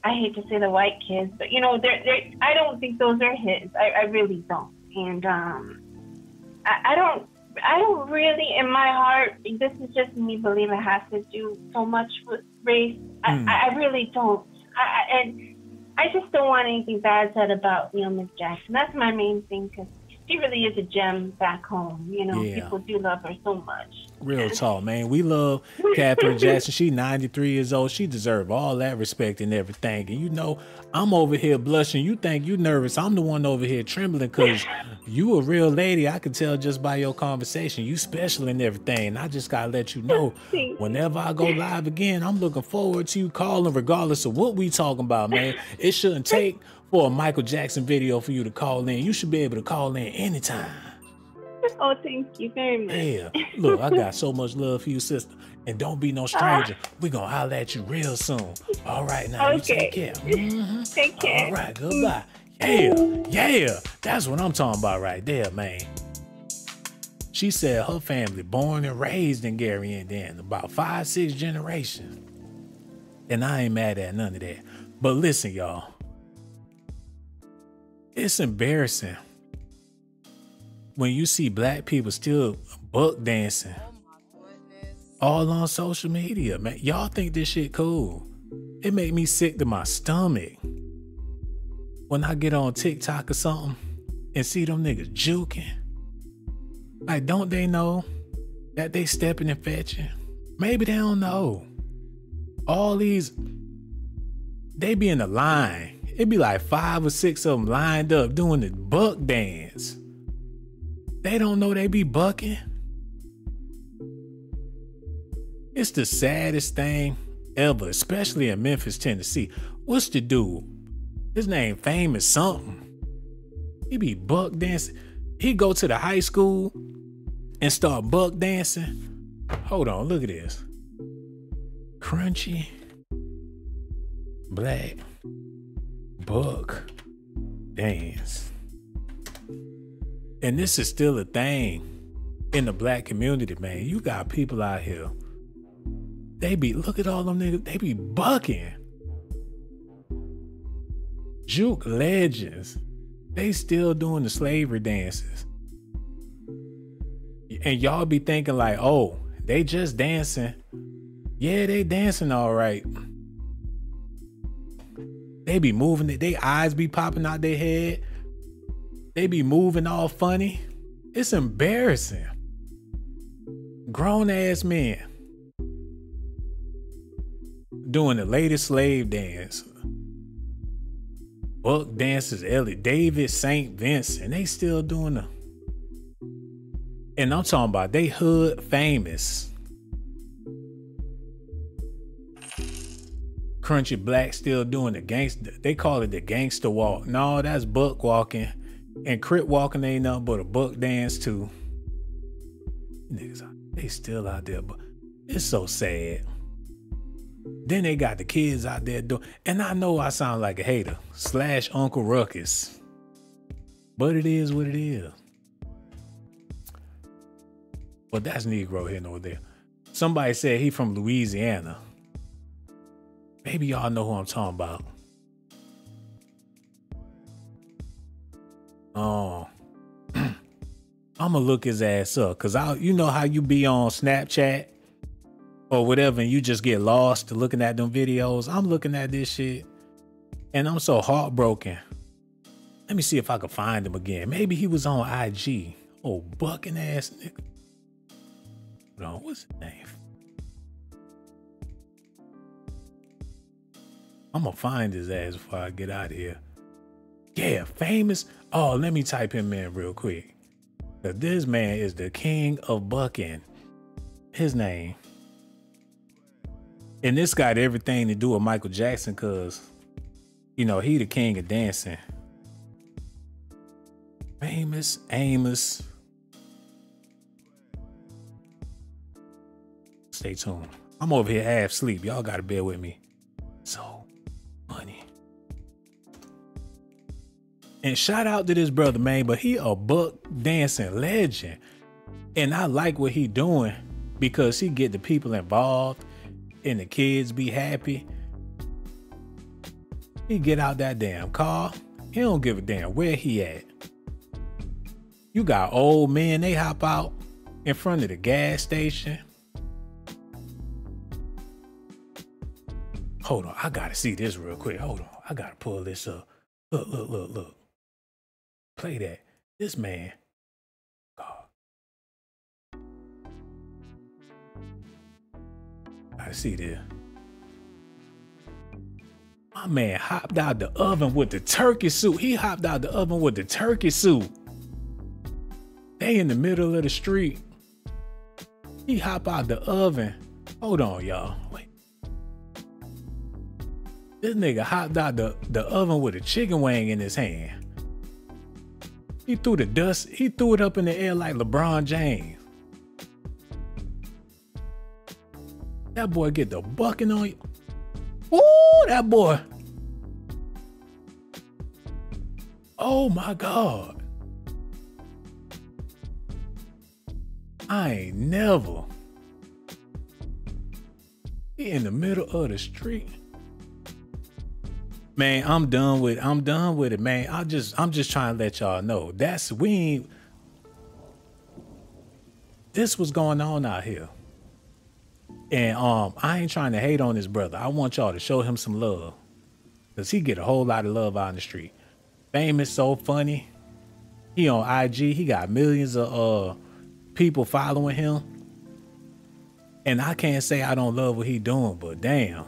I hate to say the white kids, but I don't think those are his. I really don't. And I don't really, in my heart, this is just me believe it has to do so much with race. I really don't. And I just don't want anything bad said about Miss Jackson. That's my main thing, because she really is a gem back home. People do love her so much. Real talk, man. We love Katherine Jackson. She 93 years old. She deserves all that respect and everything. And I'm over here blushing. You think you nervous. I'm the one over here trembling, because you a real lady. I can tell just by your conversation. You special and everything. And I just got to let you know, whenever I go live again, I'm looking forward to you calling regardless of what we talking about, man. It shouldn't take for a Michael Jackson video for you to call in. You should be able to call in anytime. Oh, thank you very much. Yeah. Look, I got so much love for you, sister. And don't be no stranger. We're going to holler at you real soon. All right, now. Okay. You take care. Take care. All right, goodbye. Yeah, that's what I'm talking about right there, man. She said her family born and raised in Gary, Indiana, about 5-6 generations. And I ain't mad at none of that. But listen, y'all. It's embarrassing when you see black people still buck dancing all on social media, man. Y'all think this shit cool. It make me sick to my stomach when I get on TikTok or something and see them niggas juking. Like, don't they know that they stepping and fetching? Maybe they don't know. All these, they be in a line. It be like 5 or 6 of them lined up doing the buck dance. They don't know they be bucking. It's the saddest thing ever, especially in Memphis, Tennessee. What's the dude? His name Famous something. He be buck dancing. He go to the high school and start buck dancing. Hold on, look at this. Crunchy black buck dance. And this is still a thing in the black community, man. You got people out here. They be, look at all them niggas, they be bucking. Juke legends. They still doing the slavery dances. And y'all be thinking like, oh, they just dancing. Yeah, they dancing all right. They be moving it. They eyes be popping out their head. They be moving all funny. It's embarrassing. Grown ass men doing the latest slave dance. Buck dancers, Elliot David, St. Vincent, they still doing the. And I'm talking about they hood famous. Crunchy Black still doing the gangster. They call it the gangster walk. No, that's buck walking. And crip walking ain't nothing but a buck dance too. Niggas, they still out there, but it's so sad. Then they got the kids out there doing, and I know I sound like a hater / Uncle Ruckus, but it is what it is. But that's Negro here nor there. Somebody said he from Louisiana. Maybe y'all know who I'm talking about. Oh, I'm gonna look his ass up, cause you know how you be on Snapchat or whatever, and you just get lost looking at them videos. I'm looking at this shit, and I'm so heartbroken. Let me see if I can find him again. Maybe he was on IG. Oh, bucking ass nigga. Hold on, what's his name? I'm gonna find his ass before I get out of here. Yeah, famous. Oh, let me type him in real quick. This man is the king of bucking. His name. And this got everything to do with Michael Jackson, cause you know he the king of dancing. Famous Amos. Stay tuned. I'm over here half asleep. Y'all gotta bear with me. So funny. And shout out to this brother, man, but he a buck dancing legend. And I like what he doing because he get the people involved and the kids be happy. He get out that damn car. He don't give a damn where he at. You got old men, they hop out in front of the gas station. Hold on, I gotta see this real quick. Hold on, I gotta pull this up. Look, look, look, look. Play that. This man. God. I see this. My man hopped out the oven with the turkey suit. He hopped out the oven with the turkey suit. They in the middle of the street. He hopped out the oven. Hold on, y'all. Wait. This nigga hopped out the oven with a chicken wing in his hand. He threw the dust, he threw it up in the air like LeBron James. That boy get the bucking on you. Ooh, that boy. Oh my God. I ain't never. He in the middle of the street. Man, I'm done with it, man. I'm just trying to let y'all know. This was going on out here. And I ain't trying to hate on this brother. I want y'all to show him some love. Cause he get a whole lot of love out in the street. Famous, so funny. He on IG, he got millions of people following him. And I can't say I don't love what he doing, but damn.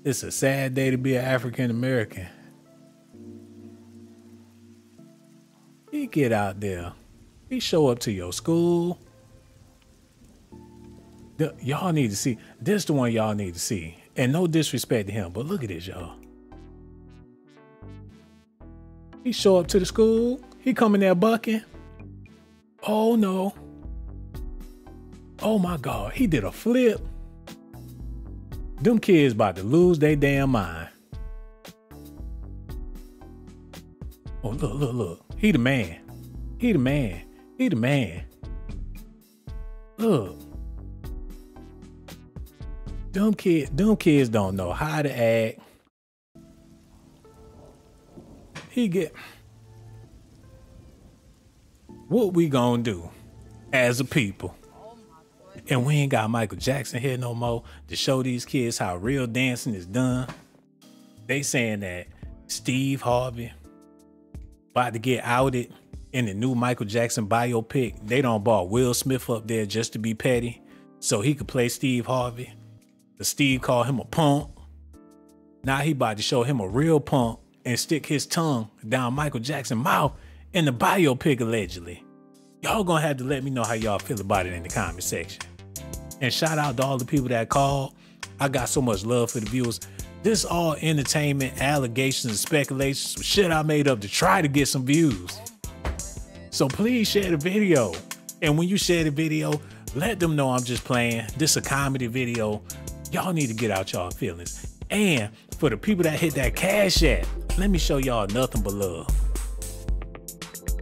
It's a sad day to be an African American. He get out there. He show up to your school. Y'all need to see. This the one y'all need to see. And no disrespect to him, but look at this, y'all. He show up to the school. He come in there bucking. Oh no. Oh my God. He did a flip. Them kids about to lose their damn mind. Oh, look. He the man. He the man. He the man. Look. Them kids don't know how to act. What we gonna do as a people? And we ain't got Michael Jackson here no more to show these kids how real dancing is done. They saying that Steve Harvey about to get outed in the new Michael Jackson biopic. They done brought Will Smith up there just to be petty so he could play Steve Harvey. The Steve called him a punk. Now he about to show him a real punk and stick his tongue down Michael Jackson's mouth in the biopic allegedly. Y'all gonna have to let me know how y'all feel about it in the comment section. And shout out to all the people that called. I got so much love for the viewers. This all entertainment, allegations, and speculations, some shit I made up to try to get some views. So please share the video. And when you share the video, let them know I'm just playing. This is a comedy video. Y'all need to get out y'all feelings. And for the people that hit that Cash App, let me show y'all nothing but love.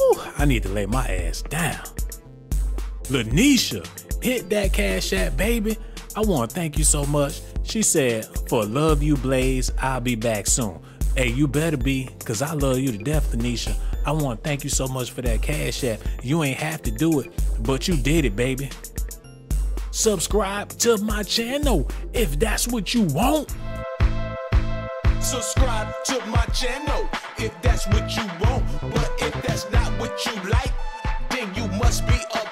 Ooh, I need to lay my ass down. Lanisha, hit that Cash App, baby. I want to thank you so much. She said, for love you, Blaze, I'll be back soon. Hey, you better be, because I love you to death, Lanisha. I want to thank you so much for that Cash App. You ain't have to do it, but you did it, baby. Subscribe to my channel if that's what you want. Subscribe to my channel if that's what you want. But if that's not what you like, then you must be a